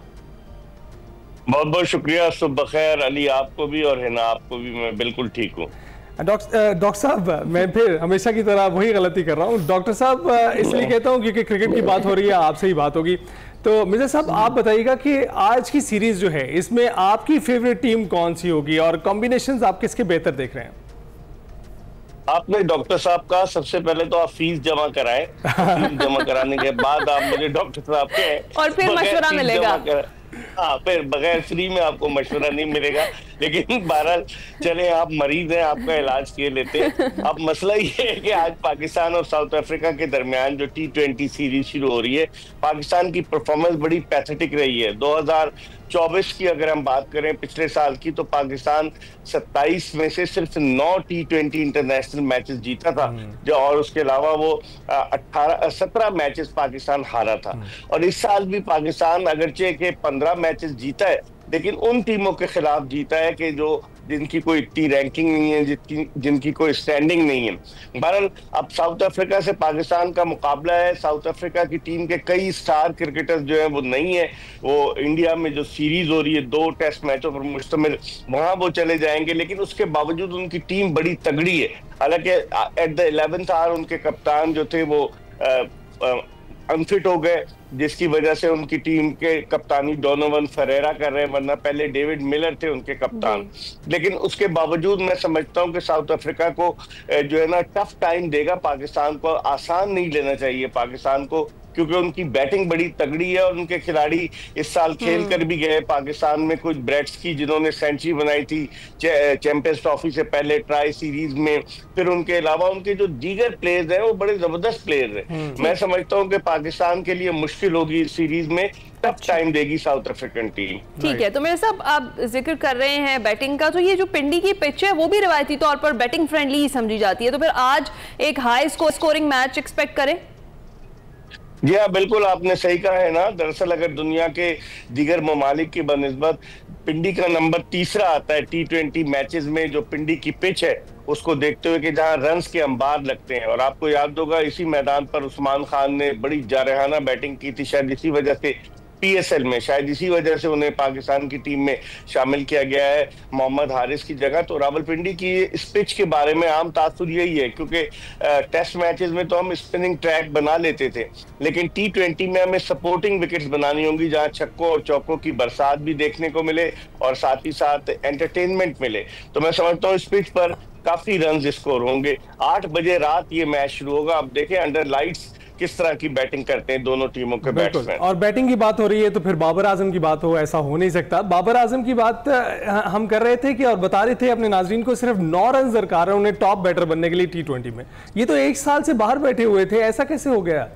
बहुत बहुत शुक्रिया, सुबह खैर अली आपको भी और हिना आपको भी, मैं बिल्कुल ठीक हूँ। डॉक्टर साहब, मैं फिर हमेशा की तरह वही गलती कर रहा हूँ। डॉक्टर साहब इसलिए कहता हूँ क्योंकि क्रिकेट की बात हो रही है, आपसे ही बात होगी। तो मिर्जा साहब आप बताइएगा कि आज की सीरीज जो है इसमें आपकी फेवरेट टीम कौन सी होगी और कॉम्बिनेशंस आप किसके बेहतर देख रहे हैं? आपने डॉक्टर साहब का सबसे पहले तो आप फीस जमा कराएं, फीस जमा कराने के बाद आप मुझे डॉक्टर साहब के और फिर मशवरा मिलेगा। हाँ, फिर बगैर फ्री में आपको मशवरा नहीं मिलेगा। लेकिन बहरहाल चले, आप मरीज हैं, आपका इलाज किए लेते हैं। अब मसला ये है कि आज पाकिस्तान और साउथ अफ्रीका के दरमियान जो T20 सीरीज शुरू हो रही है, पाकिस्तान की परफॉर्मेंस बड़ी पैथेटिक रही है। 2024 की अगर हम बात करें पिछले साल की, तो पाकिस्तान 27 में से सिर्फ 9 T20 इंटरनेशनल मैचेस जीता था, जो और उसके अलावा वो 17 मैचेस पाकिस्तान हारा था। और इस साल भी पाकिस्तान अगरचे के 15 मैचेस जीता है, लेकिन उन टीमों के खिलाफ जीता है कि जो जिनकी कोई इतनी रैंकिंग नहीं है, जिनकी कोई स्टैंडिंग नहीं है। बहरहाल अब साउथ अफ्रीका से पाकिस्तान का मुकाबला है। साउथ अफ्रीका की टीम के कई स्टार क्रिकेटर्स जो है वो नहीं है, वो इंडिया में जो सीरीज हो रही है 2 टेस्ट मैचों पर मुश्तमिल, वहां वो चले जाएंगे। लेकिन उसके बावजूद उनकी टीम बड़ी तगड़ी है। हालांकि एट द 11th आवर उनके कप्तान जो थे वो अनफिट हो गए, जिसकी वजह से उनकी टीम के कप्तानी डोनोवन फरेरा कर रहे हैं, वरना पहले डेविड मिलर थे उनके कप्तान। लेकिन उसके बावजूद मैं समझता हूं कि साउथ अफ्रीका को जो है ना टफ टाइम देगा। पाकिस्तान को आसान नहीं लेना चाहिए पाकिस्तान को, क्योंकि उनकी बैटिंग बड़ी तगड़ी है और उनके खिलाड़ी इस साल खेल कर भी गए। पाकिस्तान में कुछ ब्रेट्स की जिन्होंने सेंचुरी बनाई थी चैंपियंस ट्रॉफी से पहले ट्राई सीरीज में, फिर उनके अलावा उनके जो दीगर प्लेयर्स हैं वो बड़े जबरदस्त प्लेयर्स हैं। मैं समझता हूं कि पाकिस्तान के लिए मुश्किल होगी इस सीरीज में, टफ टाइम देगी साउथ अफ्रीकन टीम। ठीक है, तो मेरे साहब आप जिक्र कर रहे हैं बैटिंग का, तो ये जो पिंडी की पिच है वो भी रिवायती तौर पर बैटिंग फ्रेंडली ही समझी जाती है, तो फिर आज एक हाई स्कोरिंग मैच एक्सपेक्ट करें? जी हाँ, बिल्कुल आपने सही कहा है ना। दरअसल अगर दुनिया के दीगर ममालिक की बनिस्बत पिंडी का नंबर 3रा आता है T20 मैचेस में, जो पिंडी की पिच है उसको देखते हुए कि जहां रन्स के अंबार लगते हैं। और आपको याद होगा इसी मैदान पर उस्मान खान ने बड़ी जारहाना बैटिंग की थी, शायद इसी वजह से PSL में, शायद इसी वजह से उन्हें पाकिस्तान की टीम में शामिल किया गया है मोहम्मद हारिस की जगह। तो रावलपिंडी की इस पिच के बारे में आम तासुर यही है, क्योंकि टेस्ट मैचेस में तो हम स्पिनिंग ट्रैक बना लेते थे, लेकिन T20 में हमें सपोर्टिंग विकेट्स बनानी होंगी, जहां छक्कों और चौकों की बरसात भी देखने को मिले और साथ ही साथ एंटरटेनमेंट मिले। तो मैं समझता हूँ इस पिच पर काफी रन स्कोर होंगे। 8 बजे रात ये मैच शुरू होगा। अब देखें अंडर लाइट्स किस तरह की बैटिंग करते हैं दोनों टीमों के बैट्समैन। और बैटिंग की बात हो रही है तो फिर बाबर आजम की बात हो, ऐसा हो नहीं सकता। बाबर आजम की बात हम कर रहे थे कि और बता रहे थे अपने नाजरीन को, सिर्फ 9 रन दरकार है उन्हें टॉप बैटर बनने के लिए T20 में। ये तो 1 साल से बाहर बैठे हुए थे, ऐसा कैसे हो गया?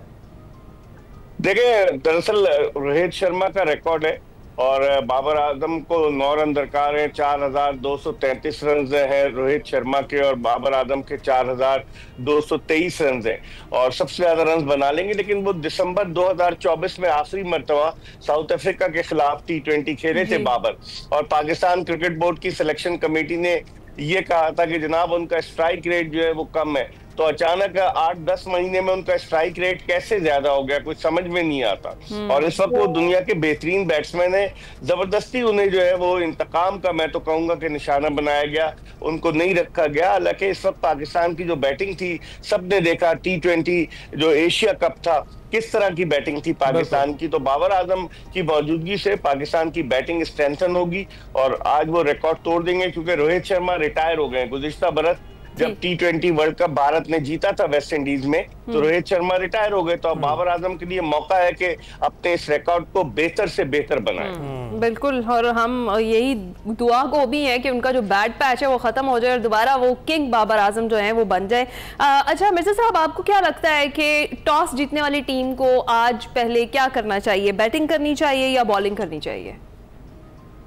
देखिए, दरअसल रोहित शर्मा का रिकॉर्ड है और बाबर आजम को 9 रन दरकार है। 4233 रन हैं रोहित शर्मा के और बाबर आजम के 4223 रन हैं, और सबसे ज्यादा रन बना लेंगे। लेकिन वो दिसंबर 2024 में आखिरी मर्तबा साउथ अफ्रीका के खिलाफ T20 खेले थे बाबर, और पाकिस्तान क्रिकेट बोर्ड की सिलेक्शन कमेटी ने ये कहा था कि जनाब उनका स्ट्राइक रेट जो है वो कम है। तो अचानक 8-10 महीने में उनका स्ट्राइक रेट कैसे ज्यादा हो गया, कुछ समझ में नहीं आता। और इस वक्त वो दुनिया के बेहतरीन बैट्समैन है, जबरदस्ती उन्हें जो है वो इंतकाम का मैं तो कहूंगा कि निशाना बनाया गया, उनको नहीं रखा गया। हालांकि इस वक्त पाकिस्तान की जो बैटिंग थी, सबने देखा T20 जो एशिया कप था किस तरह की बैटिंग थी पाकिस्तान की। तो बाबर आजम की मौजूदगी से पाकिस्तान की बैटिंग स्ट्रेंथन होगी और आज वो रिकॉर्ड तोड़ देंगे, क्योंकि रोहित शर्मा रिटायर हो गए। गुज़िश्ता बरस जब T20 वर्ल्ड कप भारत ने जीता था वेस्ट इंडीज में, तो रोहित शर्मा रिटायर हो गए। तो अब बाबर आजम के लिए मौका है कि अपने इस रिकॉर्ड को बेहतर से बेहतर बनाएं। बिल्कुल, और हम यही दुआ को भी है कि उनका जो बैड पैच है वो खत्म हो जाए और दोबारा वो किंग बाबर आजम जो है वो बन जाए। अच्छा मिर्जा साहब, आपको क्या लगता है कि टॉस जीतने वाली टीम को आज पहले क्या करना चाहिए, बैटिंग करनी चाहिए या बॉलिंग करनी चाहिए?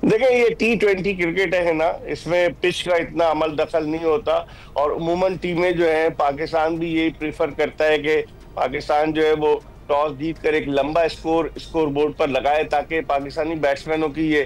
देखिए, ये T20 क्रिकेट है ना, इसमें पिच का इतना अमल दखल नहीं होता और उमूमन टीमें जो है, पाकिस्तान भी यही प्रीफर करता है कि पाकिस्तान जो है वो टॉस जीत कर एक लंबा स्कोर बोर्ड पर लगाए, ताकि पाकिस्तानी बैट्समैनों की ये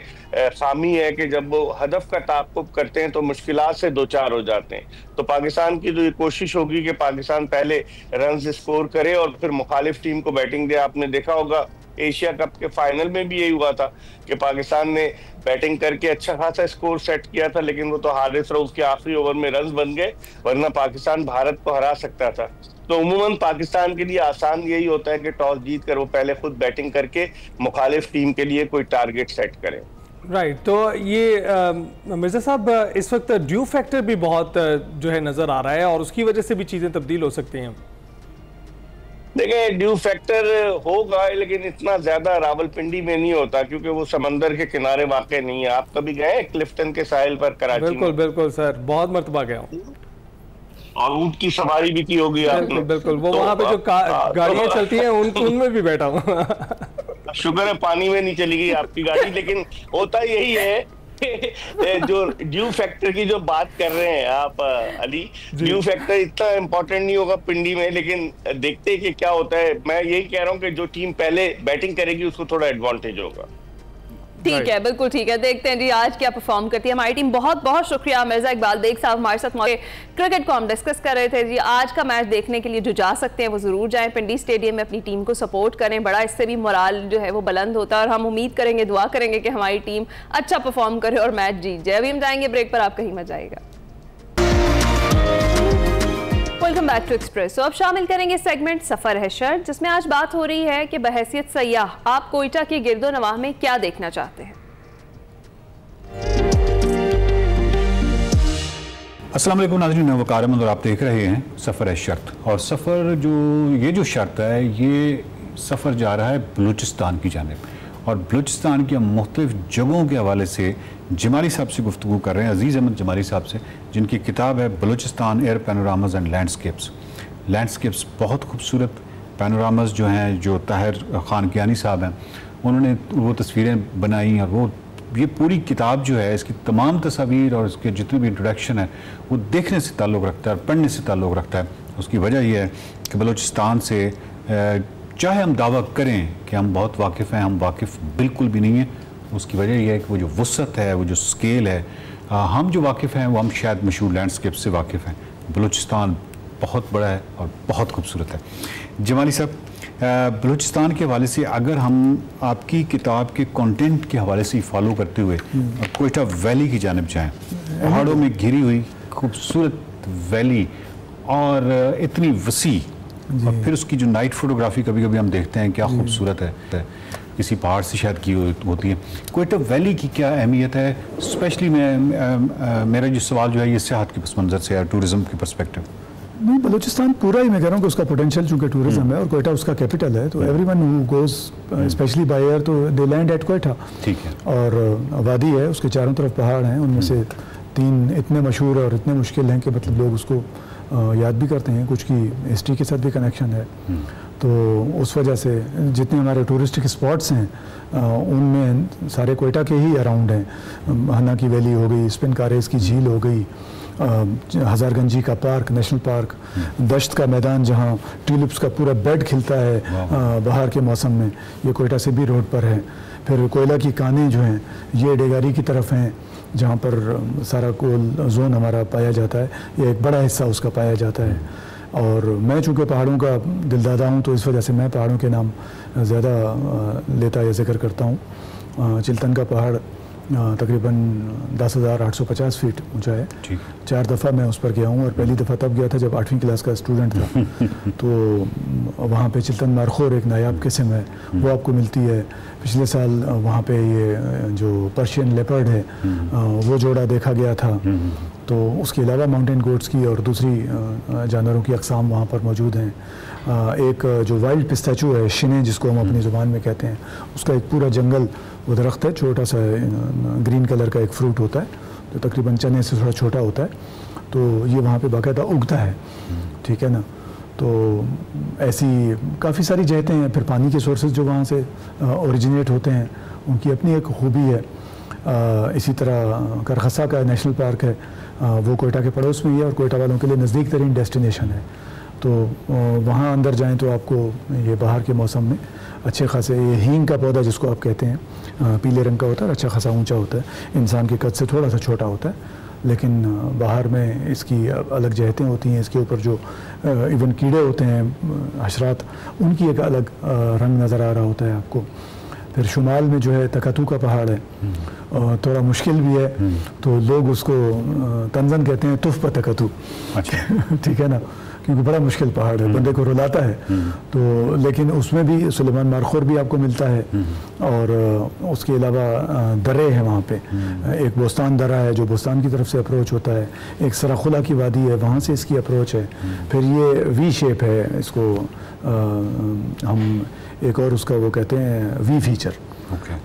खामी है कि जब वो हदफ का ताक़ुब करते हैं तो मुश्किलात से दो चार हो जाते हैं। तो पाकिस्तान की तो ये कोशिश होगी कि पाकिस्तान पहले रन स्कोर करे और फिर मुखालिफ टीम को बैटिंग दे। आपने देखा होगा एशिया कप के फाइनल में भी यही हुआ था कि पाकिस्तान ने बैटिंग करके अच्छा खासा स्कोर सेट किया था, लेकिन वो तो हारिस रऊफ के आखिरी ओवर में रन बन गए, वरना पाकिस्तान भारत को हरा सकता था। तो उमूमन पाकिस्तान के लिए आसान यही होता है कि टॉस जीत कर वो पहले खुद बैटिंग करके मुखालिफ टीम के लिए कोई टारगेट सेट करें। राइट, तो ये मिर्जा साहब, इस वक्त ड्यू फैक्टर भी बहुत जो है नजर आ रहा है और उसकी वजह से भी चीजें तब्दील हो सकती हैं। देखिए, ड्यू फैक्टर होगा, लेकिन इतना ज्यादा रावलपिंडी में नहीं होता क्योंकि वो समंदर के किनारे वाक़ नहीं है। आप कभी गए क्लिफ्टन के साहिल पर कराची? बिल्कुल बिल्कुल सर, बहुत मर्तबा गया हूँ। और ऊंट की सवारी भी की होगी आपने? बिल्कुल, वो वहाँ पे जो गाड़ियाँ चलती हैं उनमें भी बैठा हूँ। शुक्र है पानी में नहीं चली गई आपकी गाड़ी। लेकिन होता यही है जो ड्यू फैक्टर की जो बात कर रहे हैं आप अली, ड्यू फैक्टर इतना इंपॉर्टेंट नहीं होगा पिंडी में, लेकिन देखते हैं कि क्या होता है। मैं यही कह रहा हूँ कि जो टीम पहले बैटिंग करेगी उसको थोड़ा एडवांटेज होगा। ठीक है, बिल्कुल ठीक है। देखते हैं जी आज क्या परफॉर्म करती है हमारी टीम। बहुत बहुत शुक्रिया मिर्जा इकबाल बेग साहब, हमारे साथ क्रिकेट को हम डिस्कस कर रहे थे जी। आज का मैच देखने के लिए जो जा सकते हैं वो जरूर जाएं, पिंडी स्टेडियम में अपनी टीम को सपोर्ट करें। बड़ा इससे भी मोराल जो है वो बुलंद होता है और हम उम्मीद करेंगे, दुआ करेंगे कि हमारी टीम अच्छा परफॉर्म करे और मैच जीत जाए। अभी हम जाएंगे ब्रेक पर, आप कहीं मत जाएगा। Welcome back to Express. तो अब शामिल करेंगे सेगमेंट सफर है शर्त, जिसमें आज बात हो रही है कि बहैसियत सयाह आप कोयटा की गिरदोनवाह में क्या देखना चाहते हैं। अस्सलाम वालेकुम नाज़रीन, मैं वकार अहमद और आप देख रहे हैं सफ़र है शर्त। और सफ़र जो शर्त है, ये सफ़र जा रहा है बलूचिस्तान की जानिब और बलूचिस्तान की मुख्तलिफ जगहों के हवाले से जमाली साहब से गुफ्तगू कर रहे हैं, अजीज़ अहमद जमाली साहब से, जिनकी किताब है बलूचिस्तान एयर पैनोरामाज एंड लैंडस्केप्स। बहुत खूबसूरत पैनोरामाज जो हैं, जो ताहिर ख़ान कियानी साहब हैं उन्होंने वो तस्वीरें बनाई और वो ये पूरी किताब जो है, इसकी तमाम तस्वीर और इसके जितने भी इंट्रोडक्शन है वो देखने से ताल्लुक़ रखता है और पढ़ने से ताल्लुक़ रखता है। उसकी वजह यह है कि बलूचिस्तान से चाहे हम दावा करें कि हम बहुत वाकिफ़ हैं, हम वाकिफ़ बिल्कुल भी नहीं हैं। उसकी वजह यह है कि वो जो वुसअत है, वो जो स्केल है, हम जो वाकिफ़ हैं वो हम शायद मशहूर लैंडस्केप से वाकिफ़ हैं। बलूचिस्तान बहुत बड़ा है और बहुत खूबसूरत है। जमाली साहब, बलूचिस्तान के हवाले से अगर हम आपकी किताब के कंटेंट के हवाले से फॉलो करते हुए कोयटा वैली की जानिब जाएँ, पहाड़ों में घिरी हुई खूबसूरत वैली और इतनी वसी, और फिर उसकी जो नाइट फोटोग्राफी कभी कभी हम देखते हैं क्या खूबसूरत है, किसी पहाड़ से शायद की होती है। कोयटा वैली की क्या अहमियत है? स्पेशली मेरा जो सवाल जो है ये सियाहत के पस मंज़र से है, टूरिज़म की पर्सपेक्टिव। नहीं, बलूचिस्तान पूरा ही मैं कह रहा हूँ कि उसका पोटेंशियल चूँकि टूरिज्म है और कोयटा उसका कैपिटल है, तो everyone who goes specially by air तो दे लैंड एट कोयटा। ठीक है। और वादी है, उसके चारों तरफ पहाड़ हैं, उनमें से 3 इतने मशहूर और इतने मुश्किल हैं कि मतलब लोग उसको याद भी करते हैं, कुछ की हिस्ट्री के साथ भी कनेक्शन है। तो उस वजह से जितने हमारे टूरिस्टिक स्पॉट्स हैं उनमें सारे कोयटा के ही अराउंड हैं। हन्ना की वैली हो गई, स्पिन कारेज की झील हो गई, हज़ारगंजी का पार्क, नेशनल पार्क, दश्त का मैदान जहाँ ट्यूलिप्स का पूरा बेड खिलता है बाहर के मौसम में, ये कोयटा से भी रोड पर है। फिर कोयला की कानें जो हैं ये डेगारी की तरफ हैं, जहाँ पर सारा कोल जोन हमारा पाया जाता है, ये एक बड़ा हिस्सा उसका पाया जाता है। और मैं चूँकि पहाड़ों का दिलदादा हूँ तो इस वजह से मैं पहाड़ों के नाम ज़्यादा लेता या जिक्र करता हूँ। चिल्तन का पहाड़ तकरीबन 10,850 फीट ऊंचा है। 4 दफ़ा मैं उस पर गया हूँ और पहली दफ़ा तब गया था जब 8वीं क्लास का स्टूडेंट था। तो वहाँ पे चिल्तन मारखोर एक नायाब किस्म है, वो आपको मिलती है। पिछले साल वहाँ पे ये जो पर्शियन लेपर्ड है वो जोड़ा देखा गया था। तो उसके अलावा माउंटेन गोट्स की और दूसरी जानवरों की अक़साम वहाँ पर मौजूद हैं। एक जो वाइल्ड पिस्ताचू है, शिने जिसको हम अपनी ज़ुबान में कहते हैं, उसका एक पूरा जंगल वो दरख्त है, छोटा सा ग्रीन कलर का एक फ्रूट होता है, तो तकरीबन चने से थोड़ा छोटा होता है। तो ये वहाँ पे बाकायदा उगता है, ठीक है ना। तो ऐसी काफ़ी सारी जहतें हैं। फिर पानी के सोर्सेज जो वहाँ से ओरिजिनेट होते हैं उनकी अपनी एक खूबी है। इसी तरह करखसा का नेशनल पार्क है, वो कोयटा के पड़ोस में ही है और कोयटा वालों के लिए नज़दीक तरीन डेस्टिनेशन है। तो वहाँ अंदर जाएं तो आपको ये बाहर के मौसम में अच्छे खासे, ये हींग का पौधा जिसको आप कहते हैं, पीले रंग का होता है, अच्छा खासा ऊंचा होता है, इंसान के कद से थोड़ा सा छोटा होता है, लेकिन बाहर में इसकी अलग जहतें होती हैं। इसके ऊपर जो इवन कीड़े होते हैं, हशरात, उनकी एक अलग रंग नज़र आ रहा होता है आपको। फिर शुमाल में जो है तकतू का पहाड़ है, थोड़ा मुश्किल भी है, तो लोग उसको तंजन कहते हैं, तुफ तकतू। अच्छा ठीक है ना, क्योंकि बड़ा मुश्किल पहाड़ है, बंदे को रुलाता है। तो लेकिन उसमें भी सुलेमान मारखोर भी आपको मिलता है, और उसके अलावा दर्रे हैं वहाँ पे। एक बोस्तान दर्रा है जो बोस्तान की तरफ से अप्रोच होता है, एक सराखुला की वादी है, वहाँ से इसकी अप्रोच है। फिर ये वी शेप है, इसको हम एक और उसका वो कहते हैं वी फीचर।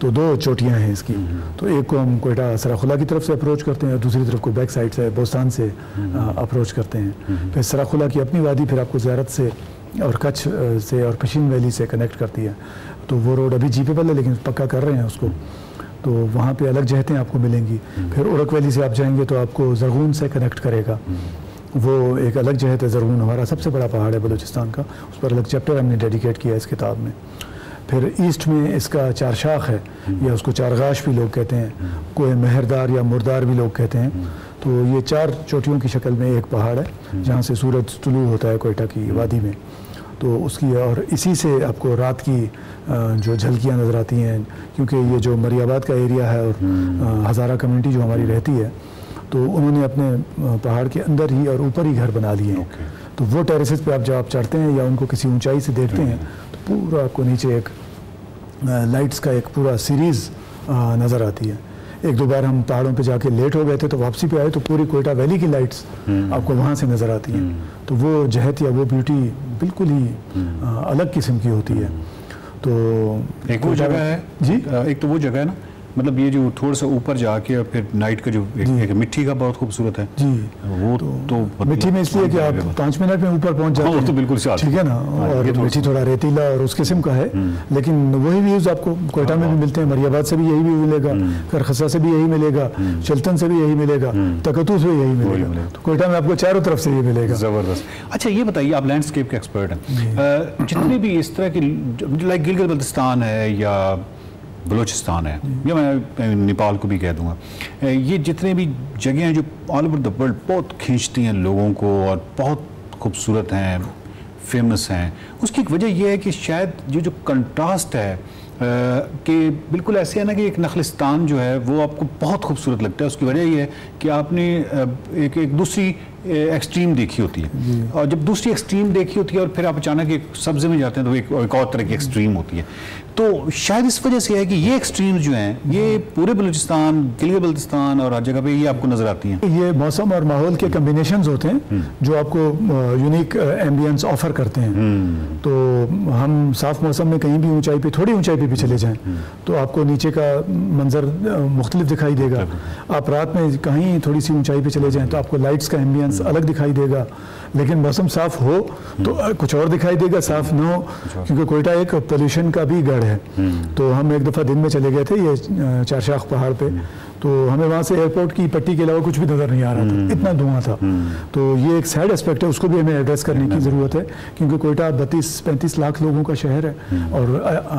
तो दो चोटियाँ हैं इसकी, तो एक को हम कोयटा सराखुला की तरफ से अप्रोच करते हैं और दूसरी तरफ को बैक साइड से बोस्तान से अप्रोच करते हैं। फिर सराखुला की अपनी वादी फिर आपको ज़ियारत से और कच्छ से और पशीन वैली से कनेक्ट करती है। तो वो रोड अभी जीपेबल है, लेकिन पक्का कर रहे हैं उसको, तो वहाँ पे अलग जहतें आपको मिलेंगी। फिर उरक वैली से आप जाएंगे तो आपको ज़रगून से कनेक्ट करेगा, वो एक अलग जहत है। ज़रगून हमारा सबसे बड़ा पहाड़ है बलूचिस्तान का, उस पर अलग चैप्टर हमने डेडिकेट किया है इस किताब में। फिर ईस्ट में इसका चार शाख है, या उसको चारगाश भी लोग कहते हैं, कोई मेहरदार या मुर्दार भी लोग कहते हैं। तो ये चार चोटियों की शक्ल में एक पहाड़ है जहाँ से सूरज तुलू होता है कोयटा की वादी में। तो उसकी, और इसी से आपको रात की जो झलकियाँ नज़र आती हैं, क्योंकि ये जो मरियाबाद का एरिया है और हज़ारा कम्युनिटी जो हमारी रहती है, तो उन्होंने अपने पहाड़ के अंदर ही और ऊपर ही घर बना लिए हैं। तो वो टेरेसेस पे आप जब आप चढ़ते हैं या उनको किसी ऊंचाई से देखते हैं, तो पूरा आपको नीचे एक लाइट्स का एक पूरा सीरीज़ नज़र आती है। एक दो बार हम पहाड़ों पे जाके लेट हो गए थे, तो वापसी पे आए तो पूरी कोयटा वैली की लाइट्स आपको वहाँ से नज़र आती हैं। तो वो जहत या वो ब्यूटी बिल्कुल ही अलग किस्म की होती है। तो एक वो जगह है जी, एक तो वो जगह है ना, मतलब ये जो थोड़ा सा ऊपर जाके और फिर नाइट का जो एक मिट्टी का बहुत खूबसूरत है जी, वो तो मिट्टी में इसलिए कि आप 5 मिनट में ऊपर पहुंच जाते हैं, तो बिल्कुल ठीक है ना। और मिट्टी थोड़ा रेतीला और उस किस्म का है, लेकिन वही व्यूज आपको कोयटा में भी मिलते हैं। मरियाबाद से भी यही व्यू मिलेगा, करखसा से भी यही मिलेगा, चलतन से भी यही मिलेगा, तकतू से भी यही मिलेगा। तो कोयटा में आपको चारों तरफ से ये मिलेगा। जबरदस्त। अच्छा ये बताइए, आप लैंडस्केप के एक्सपर्ट हैं, जितने भी इस तरह की लाइक गिलगित बल्तिस्तान है या बलूचिस्तान है, या मैं नेपाल को भी कह दूंगा, ये जितने भी जगह हैं जो ऑल ओवर द वर्ल्ड बहुत खींचती हैं लोगों को और बहुत खूबसूरत हैं, फेमस हैं, उसकी एक वजह यह है कि शायद जो कंट्रास्ट है कि बिल्कुल ऐसे है ना कि एक नखलिस्तान जो है वो आपको बहुत खूबसूरत लगता है। उसकी वजह यह है कि आपने एक दूसरी एक्सट्रीम देखी होती है, और जब दूसरी एक्सट्रीम देखी होती है और फिर आप अचानक एक सब्जे में जाते हैं तो एक और तरह की एक्सट्रीम होती है। तो शायद इस वजह से है कि ये एक्सट्रीम्स जो हैं ये पूरे बलूचिस्तान, गिलगित बल्तिस्तान और हर जगह पे ये आपको नजर आती हैं। ये मौसम और माहौल के कम्बिनेशंस होते हैं जो आपको यूनिक एम्बियंस ऑफर करते हैं। तो हम साफ मौसम में कहीं भी ऊंचाई पे, थोड़ी ऊंचाई पे भी चले जाएं तो आपको नीचे का मंजर मुख्तलिफ दिखाई देगा। आप रात में कहीं थोड़ी सी ऊंचाई पे चले जाएं तो आपको लाइट्स का एम्बियंस अलग दिखाई देगा। लेकिन मौसम साफ हो तो कुछ और दिखाई देगा, साफ न हो, क्योंकि कोयटा एक पोल्यूशन का भी गढ़ है। तो हम एक दफ़ा दिन में चले गए थे ये चारशाख पहाड़ पे, तो हमें वहाँ से एयरपोर्ट की पट्टी के अलावा कुछ भी नज़र नहीं आ रहा था, इतना धुआं था। तो ये एक सैड एस्पेक्ट है, उसको भी हमें एड्रेस करने की ज़रूरत है, क्योंकि कोयटा 32-35 लाख लोगों का शहर है और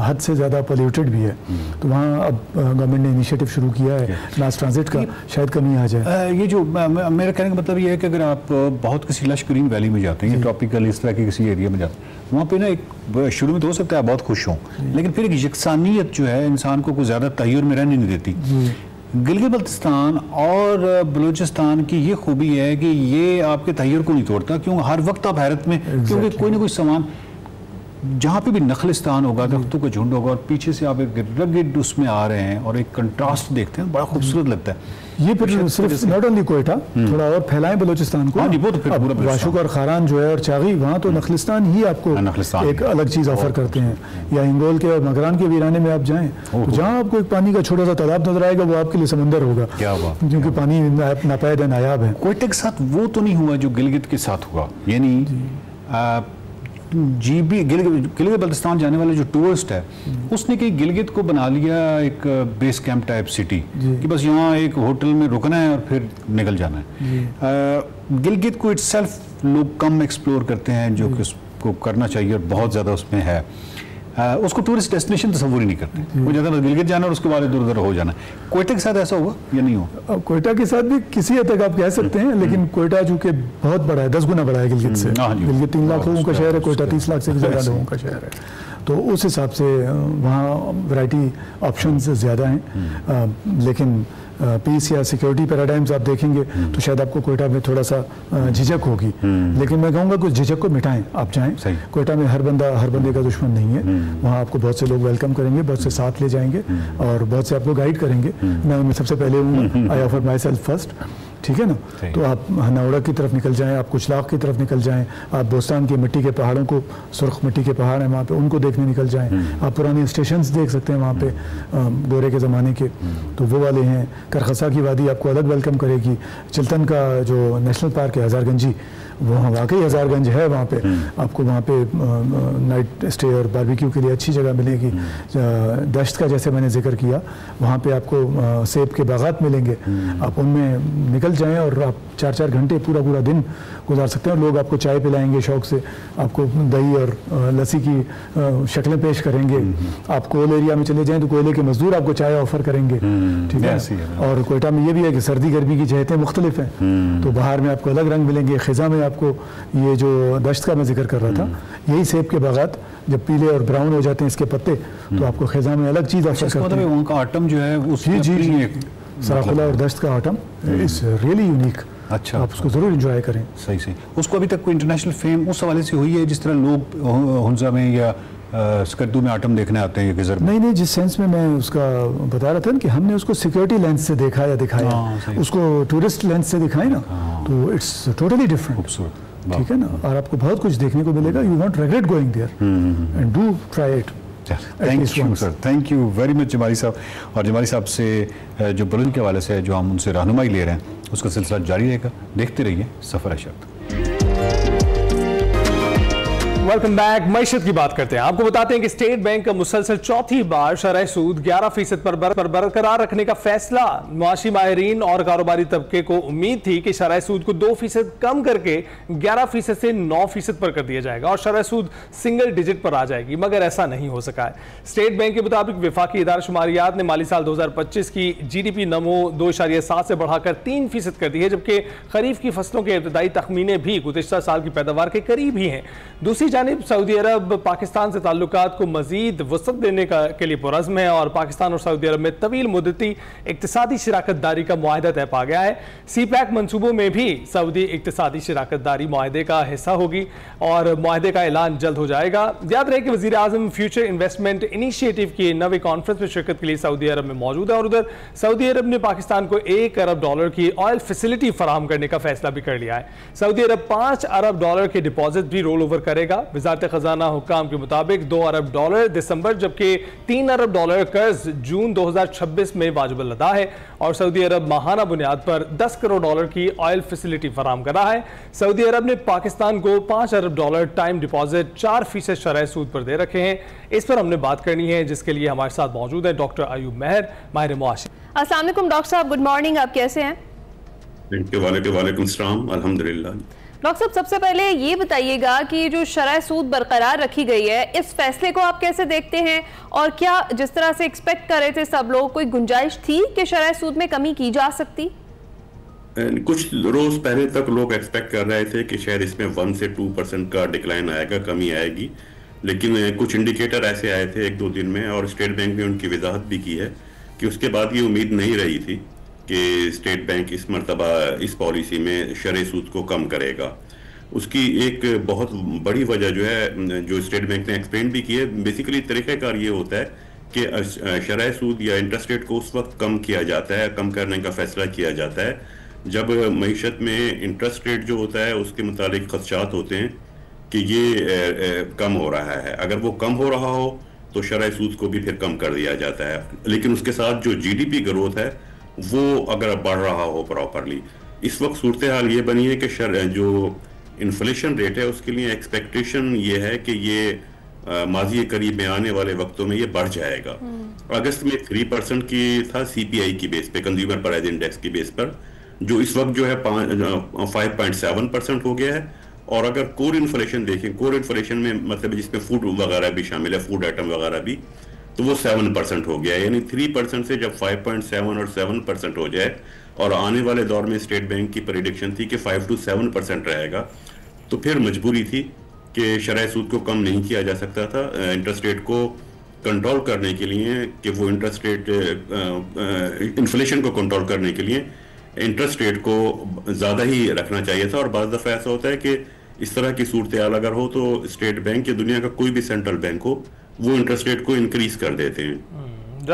हद से ज़्यादा पोल्यूटेड भी है। तो वहाँ अब गवर्नमेंट ने इनिशिएटिव शुरू किया है मास ट्रांजिट का, शायद कमी आ जाए। ये जो मेरा कहने का मतलब ये है कि अगर आप बहुत किसी लश ग्रीन वैली में जाते हैं, ट्रॉपिकल इस तरह के किसी एरिया में जाते हैं, वहाँ पे ना एक शुरू में तो हो सकता है बहुत खुश हों, लेकिन फिर एक यकसानियत जो है इंसान को कुछ ज़्यादा तय्युर में रहने नहीं देती। गिलगित बल्तिस्तान और बलूचिस्तान की ये खूबी है कि ये आपके तय्युर को नहीं तोड़ता, क्योंकि हर वक्त आप हैरत में, क्योंकि कोई ना कोई सामान जहाँ पे भी नखलिस्तान होगा, दरख्तों का झुंड होगा और पीछे से आप एक रगड़ उसमें आ रहे हैं और एक कंट्रास्ट देखते हैं, बड़ा खूबसूरत लगता है। ये फिर सिर्फ नॉट ओनली कोयटा, थोड़ा और फैलाएं बलूचिस्तान को। अब वाशुक और खारान जो है और चागी, वहाँ तो नखलिस्तान ही आपको एक अलग चीज़ ऑफर करते हैं। या इंगोल के और मगरान के वीराने में आप जाएं तो जहाँ आपको एक पानी का छोटा सा तालाब नजर आएगा, वो आपके लिए समंदर होगा, क्योंकि पानी नापैद नायाब है। कोयटे के साथ वो तो नहीं हुआ जो गिलगित के साथ हुआ, यानी गिलगित बल्तिस्तान जाने वाले जो टूरिस्ट है उसने कि गिलगित को बना लिया एक बेस कैंप टाइप सिटी कि बस यहाँ एक होटल में रुकना है और फिर निकल जाना है। गिलगित को इटसेल्फ लोग कम एक्सप्लोर करते हैं, जो कि उसको करना चाहिए और बहुत ज़्यादा उसमें है। उसको टूरिस्ट डेस्टिनेशन तस्वुर ही नहीं करते, वो ज़्यादा बस गिलगित जाना और उसके बाद इधर उधर हो जाना। कोयटा के साथ ऐसा हुआ या नहीं हुआ? कोयटा के साथ भी किसी हद तक आप कह सकते हैं, लेकिन कोयटा चूंकि बहुत बड़ा है, 10 गुना बड़ा है गिलगित से। गिलगित 3 लाख लोगों का शहर है, कोयटा 30 लाख से भी ज़्यादा लोगों का शहर है, तो उस हिसाब से वहाँ वैरायटी ऑप्शंस ज़्यादा हैं। लेकिन पीस या सिक्योरिटी पैराडाइम्स आप देखेंगे तो शायद आपको कोयटा में थोड़ा सा झिझक होगी, लेकिन मैं कहूँगा कुछ झिझक को मिटाएं, आप जाएं। कोयटा में हर बंदे का दुश्मन नहीं है, वहाँ आपको बहुत से लोग वेलकम करेंगे, बहुत से साथ ले जाएंगे और बहुत से आपको गाइड करेंगे। मैं उनमें सबसे पहले हूँ, I offer my self first, ठीक है ना। तो आप हनावड़ा की तरफ निकल जाएं, आप कुचलाख की तरफ निकल जाएं, आप बोस्तान के मिट्टी के पहाड़ों को, सुर्ख मिट्टी के पहाड़ हैं वहाँ पे, उनको देखने निकल जाएं। आप पुराने स्टेशंस देख सकते हैं वहाँ पे गोरे के ज़माने के, तो वो वाले हैं। करखसा की वादी आपको अलग वेलकम करेगी। चिल्तन का जो नेशनल पार्क है हज़ारगंजी, वो वाकई हज़ारगंज है, वहाँ पे आपको वहाँ पे नाइट स्टे और बारबेक्यू के लिए अच्छी जगह मिलेगी। दश्त का जैसे मैंने जिक्र किया, वहाँ पे आपको सेब के बागात मिलेंगे, आप उनमें निकल जाएं और आप 4-4 घंटे पूरा दिन गुजार सकते हैं। और लोग आपको चाय पिलाएंगे शौक से, आपको दही और लस्सी की शक्लें पेश करेंगे। आप कोयल एरिया में चले जाएं तो कोयले के मजदूर आपको चाय ऑफर करेंगे, ठीक है। और कोयटा में ये भी है कि सर्दी गर्मी की जहतें मुख्तलिफ हैं, तो बाहर में आपको अलग रंग मिलेंगे। खिजा में आपको ये जो दश्त का मैं जिक्र कर रहा था, यही सेब के बागात जब पीले और ब्राउन हो जाते हैं इसके पत्ते, तो आपको खिजा में अलग चीज़ ऑफर करते हैं। वहाँ का आटम जो है सराखुला और दश्त का आटम इज रियली यूनिक। अच्छा, आप उसको जरूर एंजॉय करें। सही। उसको अभी तक कोई इंटरनेशनल फेम उस हवाले से हुई है जिस तरह लोग हुंजा में या स्कर्दू में आटम देखने आते हैं गिजर में? नहीं, जिस सेंस में मैं उसका बता रहा था ना कि हमने उसको सिक्योरिटी लेंस से देखा या दिखाया, उसको टूरिस्ट लेंस से दिखाए ना, तो इट्स टोटली डिफरेंट, ठीक है ना। और आपको बहुत कुछ देखने को मिलेगा। You won't regret going there and do try it. Thank you sir, thank you very much Jamali साहब। और जमाली साहब से जो बलून के हवाले से जो हम उनसे रहनुमाई ले रहे हैं, उसका सिलसिला जारी रहेगा। देखते रहिए सफर शर्त। Welcome back. मईशत की बात करते हैं। आपको बताते हैं कि स्टेट बैंक का मुसलसल चौथी बार शरह सूद 11% पर बरकरार रखने का फैसला। मुआशी माहिरीन और कारोबारी तबके को उम्मीद थी कि शरह सूद को 2% कम करके 11% से 9% पर कर दिया जाएगा और शरह सूद सिंगल डिजिट पर आ जाएगी, मगर ऐसा नहीं हो सका है। स्टेट बैंक के मुताबिक विफाकी इदारा शुमारियात ने माली साल 2025 की GDP नमो 2.7 से बढ़ाकर 3% कर दी है, जबकि खरीफ की फसलों के इब्तदाई तखमीने भी गुज़िश्ता साल की पैदावार के करीब ही हैं। दूसरी जानिब सऊदी अरब पाकिस्तान से ताल्लुकात को मजीद वसअत देने के लिए पुरज़्म है और पाकिस्तान और सऊदी अरब में तवील मुद्दती इक्तिसादी शराकत दारी का मुआहदा तय पा गया है। CPEC मनसूबों में भी सऊदी इक्तिसादी शराकत दारी मुआहदे का हिस्सा होगी और मुआहदे का ऐलान जल्द हो जाएगा। याद रहे कि वज़ीर आज़म फ्यूचर इन्वेस्टमेंट इनिशिएटिव की नवी कॉन्फ्रेंस में शिरकत के लिए सऊदी अरब में मौजूद है और उधर सऊदी अरब ने पाकिस्तान को $1 अरब की ऑयल फैसिलिटी फराहम करने का फैसला भी कर लिया है। सऊदी अरब $5 अरब के डिपॉजिट भी रोल ओवर करेगा। वज़ारत खजाना हुक्काम के मुताबिक $2 अरब दिसंबर, जबकि $3 अरब कर्ज जून 2026 में वाजिबुल अदा है और सऊदी अरब माहाना बुनियाद पर $10 करोड़ की ऑयल फैसिलिटी फराहम कर रहा है। सऊदी अरब ने पाकिस्तान को $5 अरब टाइम डिपॉजिट 4% शरह सूद पर दे रखे हैं। इस पर हमने बात करनी है, जिसके लिए हमारे साथ मौजूद है डॉक्टर अयूब महर, माहिर मुआशी। अस्सलाम वालेकुम डॉक्टर साहब, गुड मॉर्निंग, आप कैसे हैं? वालेकुम सलाम, अल्हम्दुलिल्लाह। डॉक्टर साहब, सबसे पहले ये बताइएगा कि जो शरह सूद बरकरार रखी गई है, इस फैसले को आप कैसे देखते हैं और क्या जिस तरह से एक्सपेक्ट कर रहे थे सब लोग, कोई गुंजाइश थी कि शरह सूद में कमी की जा सकती? कुछ रोज पहले तक लोग एक्सपेक्ट कर रहे थे कि शायद इसमें 1 से 2% का डिक्लाइन आएगा, कमी आएगी, लेकिन कुछ इंडिकेटर ऐसे आए थे 1-2 दिन में और स्टेट बैंक ने उनकी वजाहत भी की है कि उसके बाद ये उम्मीद नहीं रही थी कि स्टेट बैंक इस मरतबा इस पॉलिसी में शरह सूद को कम करेगा। उसकी एक बहुत बड़ी वजह जो है, जो स्टेट बैंक ने एक्सप्लेन भी की है, बेसिकली तरीक़ाकार ये होता है कि शरह सूद या इंटरेस्ट रेट को उस वक्त कम किया जाता है, कम करने का फैसला किया जाता है जब मईशत में इंटरेस्ट रेट जो होता है उसके मुतालिक खदशात होते हैं कि ये कम हो रहा है। अगर वो कम हो रहा हो तो शरह सूद को भी फिर कम कर दिया जाता है, लेकिन उसके साथ जो GDP ग्रोथ है वो अगर बढ़ रहा हो प्रॉपरली। इस वक्त सूरत हाल ये बनी है कि जो इन्फ्लेशन रेट है उसके लिए एक्सपेक्टेशन ये है कि ये माजी करीब में आने वाले वक्तों में ये बढ़ जाएगा। अगस्त में 3% की था सीपीआई की बेस पे, कंज्यूमर प्राइस इंडेक्स की बेस पर, जो इस वक्त जो है 5.7% हो गया है। और अगर कोर इन्फ्लेशन देखें, कोर इन्फ्लेशन में मतलब जिसमें फूड वगैरह भी शामिल है, फूड आइटम वगैरह भी, तो वो 7% हो गया है। यानी 3% से जब 5.7 और 7% हो जाए, और आने वाले दौर में स्टेट बैंक की प्रेडिक्शन थी कि 5 to 7% रहेगा, तो फिर मजबूरी थी कि शरह सूद को कम नहीं किया जा सकता था। इंटरेस्ट रेट को कंट्रोल करने के लिए, कि वो इंटरेस्ट रेट इन्फ्लेशन को कंट्रोल करने के लिए इंटरेस्ट रेट को ज़्यादा ही रखना चाहिए था। और बाज़ दफ़ा ऐसा होता है कि इस तरह की सूरत हाल अगर हो तो स्टेट बैंक या दुनिया का कोई भी सेंट्रल बैंक हो, वो इंटरेस्ट रेट को इंक्रीज कर देते हैं।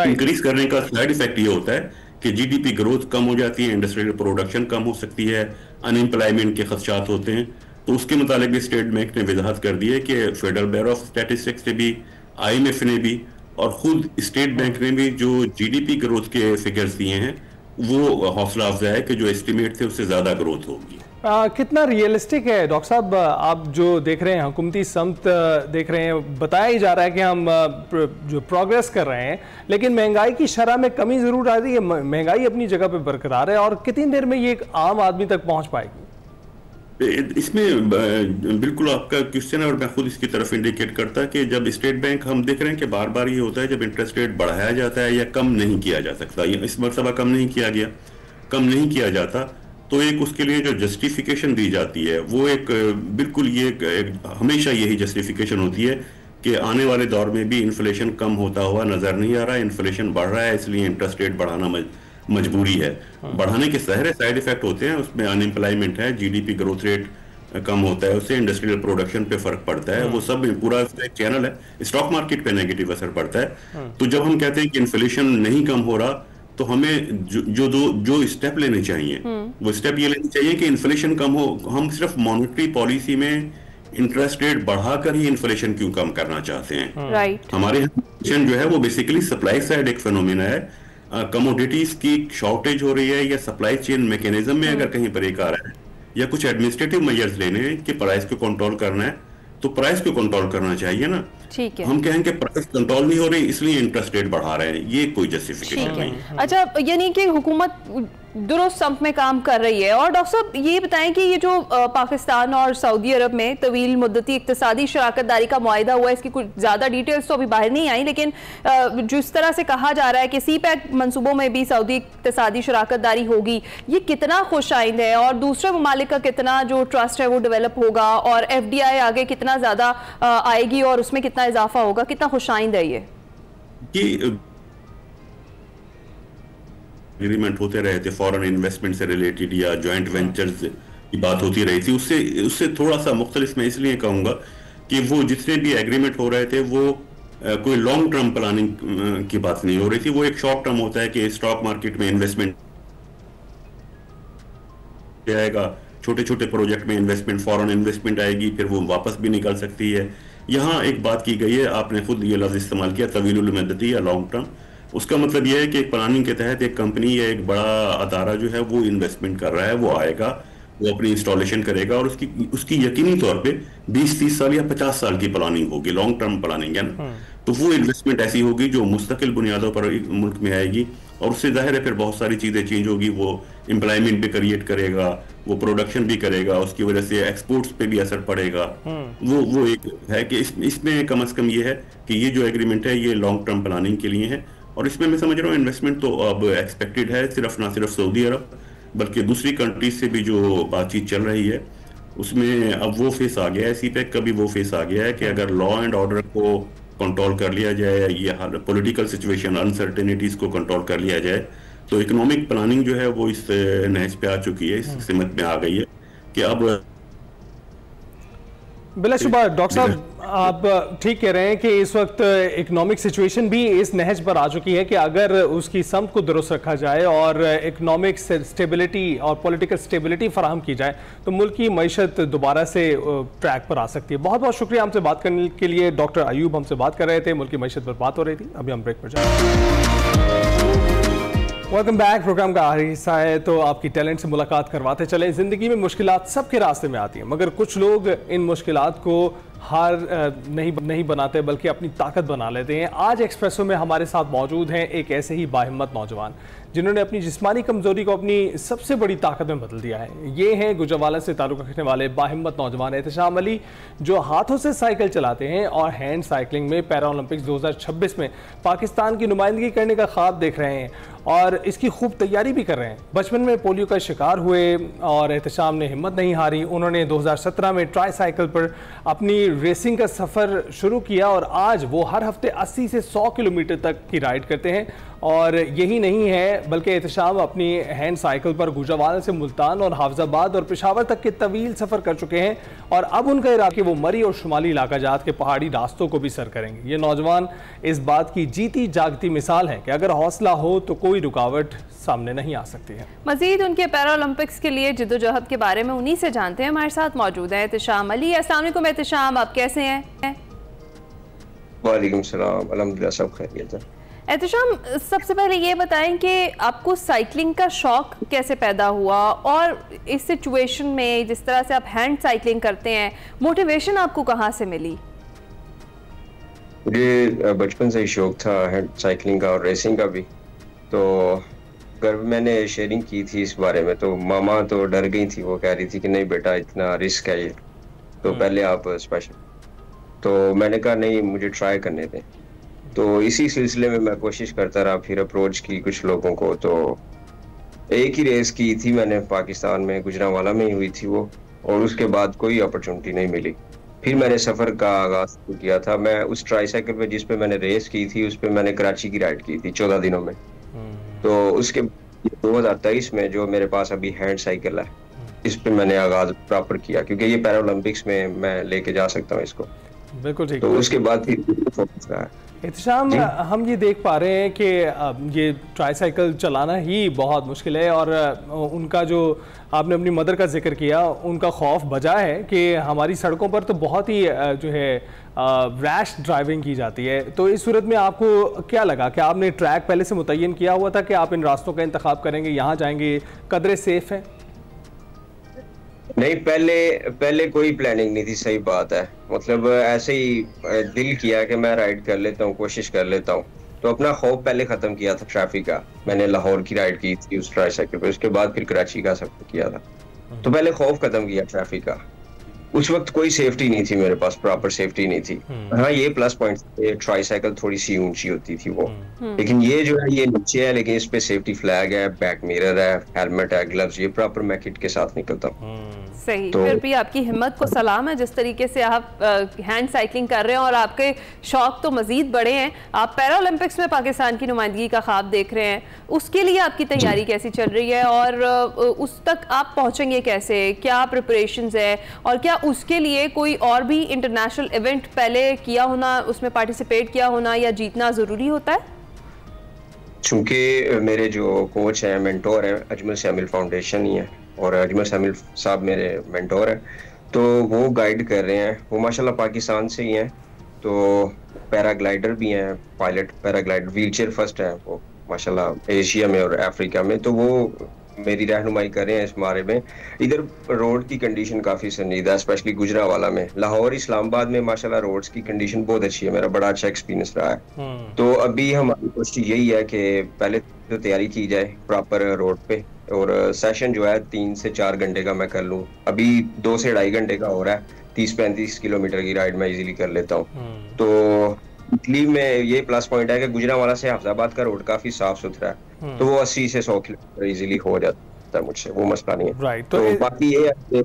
इंक्रीज करने का साइड इफेक्ट ये होता है कि जीडीपी ग्रोथ कम हो जाती है, इंडस्ट्रियल प्रोडक्शन कम हो सकती है, अनएम्प्लॉयमेंट के खदशात होते हैं। तो उसके मुताबिक भी स्टेट बैंक ने वजाहत कर दी है कि फेडरल ब्यूरो ऑफ स्टैटिस्टिक्स ने भी, IMF ने भी, और खुद स्टेट बैंक ने भी जो जीडीपी ग्रोथ के फिगर्स दिए हैं वो हौसला अफजा है कि जो एस्टिमेट थे उससे ज्यादा ग्रोथ होगी। कितना रियलिस्टिक है डॉक्टर साहब, आप जो देख रहे हैं हुकूमती समत देख रहे हैं, बताया ही जा रहा है कि हम जो प्रोग्रेस कर रहे हैं, लेकिन महंगाई की शरह में कमी जरूर आ रही है, महंगाई अपनी जगह पे बरकरार है, और कितनी देर में ये आम आदमी तक पहुंच पाएगी? इसमें बिल्कुल आपका क्वेश्चन है और मैं खुद इसकी तरफ इंडिकेट करता है कि जब स्टेट बैंक, हम देख रहे हैं कि बार बार ये होता है जब इंटरेस्ट रेट बढ़ाया जाता है या कम नहीं किया जा सकता, इस मरतबा कम नहीं किया गया, कम नहीं किया जाता, तो एक उसके लिए जो जस्टिफिकेशन दी जाती है वो एक बिल्कुल ये हमेशा यही जस्टिफिकेशन होती है कि आने वाले दौर में भी इन्फ्लेशन कम होता हुआ नजर नहीं आ रहा है, इन्फ्लेशन बढ़ रहा है, इसलिए इंटरेस्ट रेट बढ़ाना मजबूरी है। बढ़ाने के सारे साइड इफेक्ट होते हैं, उसमें अनएम्प्लॉयमेंट है, जीडीपी ग्रोथ रेट कम होता है, उससे इंडस्ट्रियल प्रोडक्शन पे फर्क पड़ता है, वो सब पूरा एक चैनल है, स्टॉक मार्केट पे नेगेटिव असर पड़ता है। तो जब हम कहते हैं कि इन्फ्लेशन नहीं कम हो रहा, तो हमें जो स्टेप लेने चाहिए वो स्टेप ये लेने चाहिए कि इन्फ्लेशन कम हो। हम सिर्फ मॉनेटरी पॉलिसी में इंटरेस्ट रेट बढ़ाकर ही इन्फ्लेशन क्यों कम करना चाहते हैं? राइट। हमारे इन्फ्लेशन जो है वो बेसिकली सप्लाई साइड एक फिनोमिना है, कमोडिटीज की शॉर्टेज हो रही है या सप्लाई चेन मैकेनिज्म में अगर कहीं ब्रेक आ रहा है या कुछ एडमिनिस्ट्रेटिव मेजर्स लेने हैं कि प्राइस को कंट्रोल करना है, तो प्राइस को कंट्रोल करना चाहिए ना। ठीक है। हम कहेंगे प्राइस कंट्रोल नहीं हो रही इसलिए इंटरेस्ट रेट बढ़ा रहे हैं, ये कोई जस्टिफिकेशन नहीं। अच्छा, यानी कि हुकूमत दुरुस्त संप में काम कर रही है। और डॉक्टर साहब ये बताएं कि ये जो पाकिस्तान और सऊदी अरब में तवील मुद्दती इक्तिसादी शराकतदारी का मुआहिदा हुआ है, इसकी कुछ ज़्यादा डिटेल्स तो अभी बाहर नहीं आई, लेकिन जिस तरह से कहा जा रहा है कि CPEC मनसूबों में भी सऊदी इक्तिसादी शराकतदारी होगी, ये कितना खुश आइंद है और दूसरे ममालिक का कितना जो ट्रस्ट है वो डेवलप होगा, और FDI आगे कितना ज़्यादा आएगी और उसमें कितना इजाफा होगा, कितना खुश आइंद है ये? एग्रीमेंट होते रहे थे फॉरेन इन्वेस्टमेंट से रिलेटेड या जॉइंट वेंचर्स की बात होती रही थी, उससे थोड़ा सा मुख्तलिफ मैं इसलिए कहूंगा कि वो जितने भी एग्रीमेंट हो रहे थे वो कोई लॉन्ग टर्म प्लानिंग की बात नहीं हो रही थी, वो एक शॉर्ट टर्म होता है कि स्टॉक मार्केट में इन्वेस्टमेंट आएगा, छोटे छोटे प्रोजेक्ट में इन्वेस्टमेंट, फॉरेन इन्वेस्टमेंट आएगी, फिर वो वापस भी निकल सकती है। यहाँ एक बात की गई है, आपने खुद ये लफ्ज इस्तेमाल किया, तवीलुल मद्दती या लॉन्ग टर्म। उसका मतलब यह है कि एक प्लानिंग के तहत एक कंपनी या एक बड़ा अदारा जो है वो इन्वेस्टमेंट कर रहा है, वो आएगा, वो अपनी इंस्टॉलेशन करेगा और उसकी यकीनी तौर पे 20-30 साल या 50 साल की प्लानिंग होगी, लॉन्ग टर्म प्लानिंग है ना। तो वो इन्वेस्टमेंट ऐसी होगी जो मुस्तकिल बुनियादों पर मुल्क में आएगी और उससे जाहिर है फिर बहुत सारी चीजें चेंज होगी, वो एम्प्लॉयमेंट भी क्रिएट करेगा, वो प्रोडक्शन भी करेगा, उसकी वजह से एक्सपोर्ट्स पे भी असर पड़ेगा। वो एक है कि इसमें कम से कम ये है कि ये जो एग्रीमेंट है ये लॉन्ग टर्म प्लानिंग के लिए है और इसमें मैं समझ रहा हूँ इन्वेस्टमेंट तो अब एक्सपेक्टेड है, सिर्फ ना सिर्फ सऊदी अरब बल्कि दूसरी कंट्रीज से भी जो बातचीत चल रही है उसमें अब वो फेस आ गया है, CPEC का भी वो फेस आ गया है कि अगर लॉ एंड ऑर्डर को कंट्रोल कर लिया जाए, ये पॉलिटिकल सिचुएशन अनसर्टेनिटीज को कंट्रोल कर लिया जाए, तो इकोनॉमिक प्लानिंग जो है वो इस नहज पे आ चुकी है, इस सिमत में आ गई है कि अब बिलाशुबा डॉक्टर साहब आप ठीक कह रहे हैं कि इस वक्त इकोनॉमिक सिचुएशन भी इस नहज पर आ चुकी है कि अगर उसकी समत को दुरुस्त रखा जाए और इकोनॉमिक स्टेबिलिटी और पॉलिटिकल स्टेबिलिटी फराहम की जाए तो मुल्क की मईशत दोबारा से ट्रैक पर आ सकती है। बहुत बहुत शुक्रिया हमसे बात करने के लिए। डॉक्टर अयूब हमसे बात कर रहे थे, मुल्क की मईशत पर बात हो रही थी। अभी हम ब्रेक पर जाएंगे। Welcome back. प्रोग्राम का आखिरी हिस्सा है तो आपकी टैलेंट से मुलाकात करवाते चले। ज़िंदगी में मुश्किलात सबके रास्ते में आती हैं, मगर कुछ लोग इन मुश्किलात को हार नहीं बनाते बल्कि अपनी ताकत बना लेते हैं। आज एक्सप्रेसो में हमारे साथ मौजूद हैं एक ऐसे ही बाहिम्मत नौजवान जिन्होंने अपनी जिस्मानी कमज़ोरी को अपनी सबसे बड़ी ताकत में बदल दिया है। ये हैं गुजरावाला से ताल्लुक़ रखने वाले बाहिम्मत नौजवान एहतशाम अली, जो हाथों से साइकिल चलाते हैं और हैंड साइकिलिंग में पैरा ओलंपिक्स 2026 में पाकिस्तान की नुमाइंदगी करने का ख्वाब देख रहे हैं और इसकी खूब तैयारी भी कर रहे हैं। बचपन में पोलियो का शिकार हुए और एहतशाम ने हिम्मत नहीं हारी। उन्होंने 2017 में ट्राई साइकिल पर अपनी रेसिंग का सफ़र शुरू किया और आज वो हर हफ्ते 80 से 100 किलोमीटर तक की राइड करते हैं। और यही नहीं है बल्कि एहतशाम अपनी हैंड साइकिल पर गुजरावाला से मुल्तान और हाफजाबाद और पेशावर तक के तवील सफ़र कर चुके हैं और अब उनका इरादा कि वो मरी और शुमाली इलाका जात के पहाड़ी रास्तों को भी सर करेंगे। ये नौजवान इस बात की जीती जागती मिसाल है कि अगर हौसला हो तो कोई रुकावट सामने नहीं आ सकती है। मजीद उनके पैरा ओलंपिक्स के लिए जिद्दोजहद के बारे में उन्हीं से जानते हैं। हमारे साथ मौजूद है एहतशाम अली। अस्सलाम वालेकुम एहतशाम, आप कैसे हैं? वालेकुम सलाम, अल्हम्दुलिल्लाह सब खैरियत है। एहतशाम, सबसे पहले ये बताएं कि आपको साइकिलिंग का शौक कैसे पैदा हुआ और इस सिचुएशन में जिस तरह से आप हैंड साइकिलिंग करते हैं, मोटिवेशन आपको कहाँ से मिली? मुझे बचपन से ही शौक था हैंड साइकिलिंग का और रेसिंग का भी। तो घर में मैंने शेयरिंग की थी इस बारे में, तो मामा तो डर गई थी। वो कह रही थी कि नहीं बेटा, इतना रिस्क है ये, तो पहले आप स्पेशल। तो मैंने कहा नहीं, मुझे ट्राई करने दें। तो इसी सिलसिले में मैं कोशिश करता रहा, फिर अप्रोच की कुछ लोगों को। तो एक ही रेस की थी मैंने पाकिस्तान में, गुजरावाला में ही हुई थी वो, और उसके बाद कोई अपॉर्चुनिटी नहीं मिली। फिर मैंने सफ़र का आगाज किया था। मैं उस ट्राई साइकिल पे जिस पे मैंने रेस की थी, उस पे मैंने कराची की राइड की थी 14 दिनों में। तो उसके 2023 में जो मेरे पास अभी हैंड साइकिल है, इस पे मैंने आगाज प्रॉपर किया, क्योंकि ये पैरा ओलंपिक्स में मैं लेके जा सकता हूँ इसको। बिल्कुल ठीक। तो उसके बाद फिर फोकस रहा है। एहतशाम, हम ये देख पा रहे हैं कि ये ट्राईसाइकिल चलाना ही बहुत मुश्किल है और उनका जो आपने अपनी मदर का जिक्र किया, उनका खौफ बजा है कि हमारी सड़कों पर तो बहुत ही जो है रैश ड्राइविंग की जाती है। तो इस सूरत में आपको क्या लगा कि आपने ट्रैक पहले से मुतय्यन किया हुआ था कि आप इन रास्तों का इंतखाब करेंगे, यहाँ जाएंगे, कदरे सेफ है? नहीं, पहले कोई प्लानिंग नहीं थी, सही बात है। मतलब ऐसे ही दिल किया कि मैं राइड कर लेता हूँ, कोशिश कर लेता हूँ। तो अपना खौफ पहले खत्म किया था ट्रैफिक का। मैंने लाहौर की राइड की थी उस ट्राईसाइकिल पे, उसके बाद फिर कराची का सफर किया था। तो पहले खौफ खत्म किया ट्रैफिक का। उस वक्त कोई सेफ्टी नहीं थी मेरे पास, प्रॉपर सेफ्टी नहीं थी। हाँ, ये प्लस पॉइंट, ट्राईसाइकिल थोड़ी सी ऊंची होती थी वो, लेकिन ये जो है ये नीचे है, लेकिन इस पे सेफ्टी फ्लैग है, बैक मिरर है, हेलमेट है, ग्लव्स, ये प्रॉपर मैं किट के साथ निकलता हूँ। सही। तो फिर भी आपकी हिम्मत को सलाम है जिस तरीके से आप हैंड साइकिलिंग कर रहे हैं और आपके शौक तो मजीद बड़े हैं। आप पैरा ओलंपिक्स में पाकिस्तान की नुमाइंदगी का ख्वाब देख रहे हैं, उसके लिए आपकी तैयारी कैसी चल रही है और उस तक आप पहुंचेंगे कैसे? क्या प्रिपरेशंस है और क्या उसके लिए कोई और भी इंटरनेशनल इवेंट पहले किया होना, उसमें पार्टिसिपेट किया होना या जीतना ज़रूरी होता है? चूंकि मेरे जो कोच हैं, मेंटोर हैं, अजमल शामिल फाउंडेशन ही है और अजमल शामिल साहब मेरे मेंटोर हैं, तो वो गाइड कर रहे हैं। वो माशाल्लाह पाकिस्तान से ही हैं, तो पैराग्लाइडर भी हैं, पायलट पैराग्लाइडर, व्हीलचेयर फर्स्ट हैं वो माशाल्लाह एशिया में और अफ्रीका में। तो वो मेरी रहनुमाई कर रहे हैं इस बारे में। इधर रोड की कंडीशन काफ़ी संजीदा है, स्पेशली गुजरावाला में। लाहौर, इस्लामाबाद में माशाल्लाह रोड्स की कंडीशन बहुत अच्छी है, मेरा बड़ा अच्छा एक्सपीरियंस रहा है। तो अभी हमारी कोशिश यही है कि पहले तो तैयारी की जाए प्रॉपर रोड पे, और सेशन जो है 3 से 4 घंटे का मैं कर लूँ। अभी 2 से 2.5 घंटे का हो रहा है। 30-35 किलोमीटर की राइड मैं इजीली कर लेता हूँ। तो इटली में ये प्लस पॉइंट है कि गुजरावाला से हाफजाबाद का रोड काफी साफ सुथरा है, तो वो 80 से 100 किलोमीटर इजीली हो जाता है मुझसे, वो मसला नहीं है। राइट। तो बाकी ये है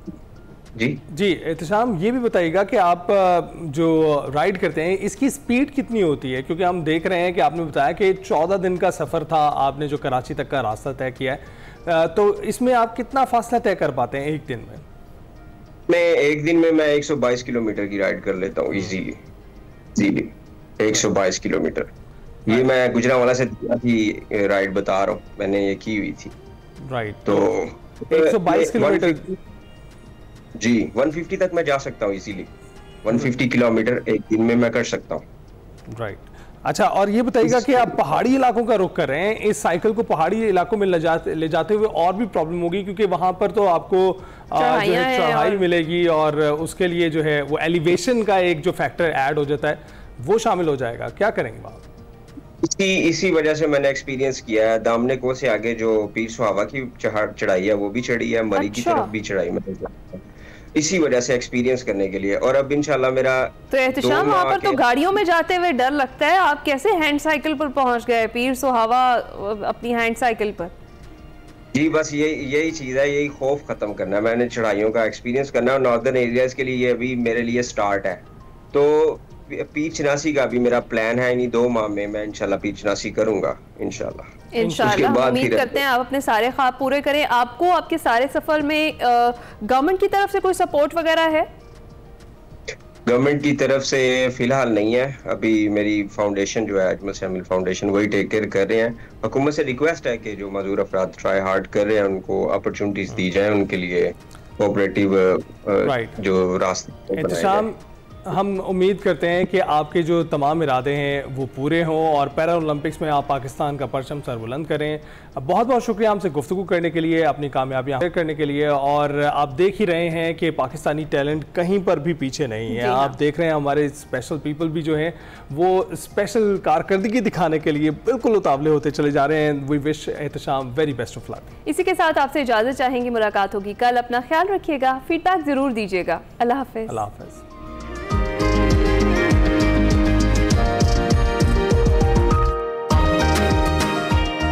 जी एहतशाम, ये भी बताइएगा कि आप जो राइड करते हैं इसकी स्पीड कितनी होती है? क्योंकि हम देख रहे हैं कि आपने बताया कि 14 दिन का सफ़र था आपने जो कराची तक का रास्ता तय किया है, तो इसमें आप कितना फासला तय कर पाते हैं एक दिन में? एक दिन में मैं 122 किलोमीटर की राइड कर लेता हूँ इजीली 122 किलोमीटर। ये मैं गुजरावाला से की राइड बता रहा हूँ, मैंने ये की हुई थी। राइट। तो 122 किलोमीटर जी 150 तक मैं जा सकता हूँ इजीली। 150 किलोमीटर एक दिन में मैं कर सकता हूँ। राइट। अच्छा, और ये बताइएगा कि आप पहाड़ी इलाकों का रुख कर रहे हैं, इस साइकिल को पहाड़ी इलाकों में ले जाते हुए और भी प्रॉब्लम होगी, क्योंकि वहां पर तो आपको जो है चढ़ाई मिलेगी और उसके लिए जो है वो एलिवेशन का एक जो फैक्टर ऐड हो जाता है वो शामिल हो जाएगा। क्या करेंगे वहाँ? इसी वजह से मैंने एक्सपीरियंस किया है। दामने को से आगे जो पीर सुहावा की चढ़ाई है वो भी चढ़ी है, मरी की तरफ भी चढ़ाई में, इसी वजह से एक्सपीरियंस करने के लिए। और अब इंशाल्लाह मेरा तो एहतशाम, वहाँ पर तो गाड़ियों में जाते हुए डर लगता है, आप कैसे हैंड साइकिल पर पहुंच गए, पीर सुहावा अपनी हैंड साइकिल पर? जी बस यही चीज़ है, यही खौफ खत्म करना है, मैंने चढ़ाइयों का एक्सपीरियंस करना है। और नॉर्दर्न एरियाज के लिए ये अभी मेरे लिए स्टार्ट है। तो पीर चिनासी का भी मेरा प्लान है, इन्हीं 2 माह में मैं इंशाल्लाह पीर चिनासी करूंगा इंशाल्लाह। उम्मीद करते हैं आप अपने सारे ख्वाब पूरे करें। आपको आपके सारे सफर में गवर्नमेंट की तरफ से कोई सपोर्ट वगैरह है? गवर्नमेंट की तरफ से फिलहाल नहीं है। अभी मेरी फाउंडेशन जो है अजमल शामिल फाउंडेशन वही टेक केयर कर रहे हैं। हुकूमत से रिक्वेस्ट है कि जो मजदूर अफराद ट्राई हार्ड कर रहे हैं उनको अपॉर्चुनिटीज दी जाए, उनके लिए कोऑपरेटिव जो रास्ते। हम उम्मीद करते हैं कि आपके जो तमाम इरादे हैं वो पूरे हों और पैरा ओलंपिक्स में आप पाकिस्तान का परचम सरबुलंद करें। बहुत बहुत शुक्रिया हमसे गुफ्तगू करने के लिए, अपनी कामयाबियां हासिल करने के लिए। और आप देख ही रहे हैं कि पाकिस्तानी टैलेंट कहीं पर भी पीछे नहीं है। आप देख रहे हैं हमारे स्पेशल पीपल भी जो हैं वो स्पेशल कारकर्दगी दिखाने के लिए बिल्कुल उतावले होते चले जा रहे हैं। We wish Ehtesham very best of luck. इसी के साथ आपसे इजाज़त चाहेंगे, मुलाकात होगी कल। अपना ख्याल रखिएगा, फीडबैक ज़रूर दीजिएगा। अल्लाह हाफ़िज़। अल्लाह हाफ़िज़।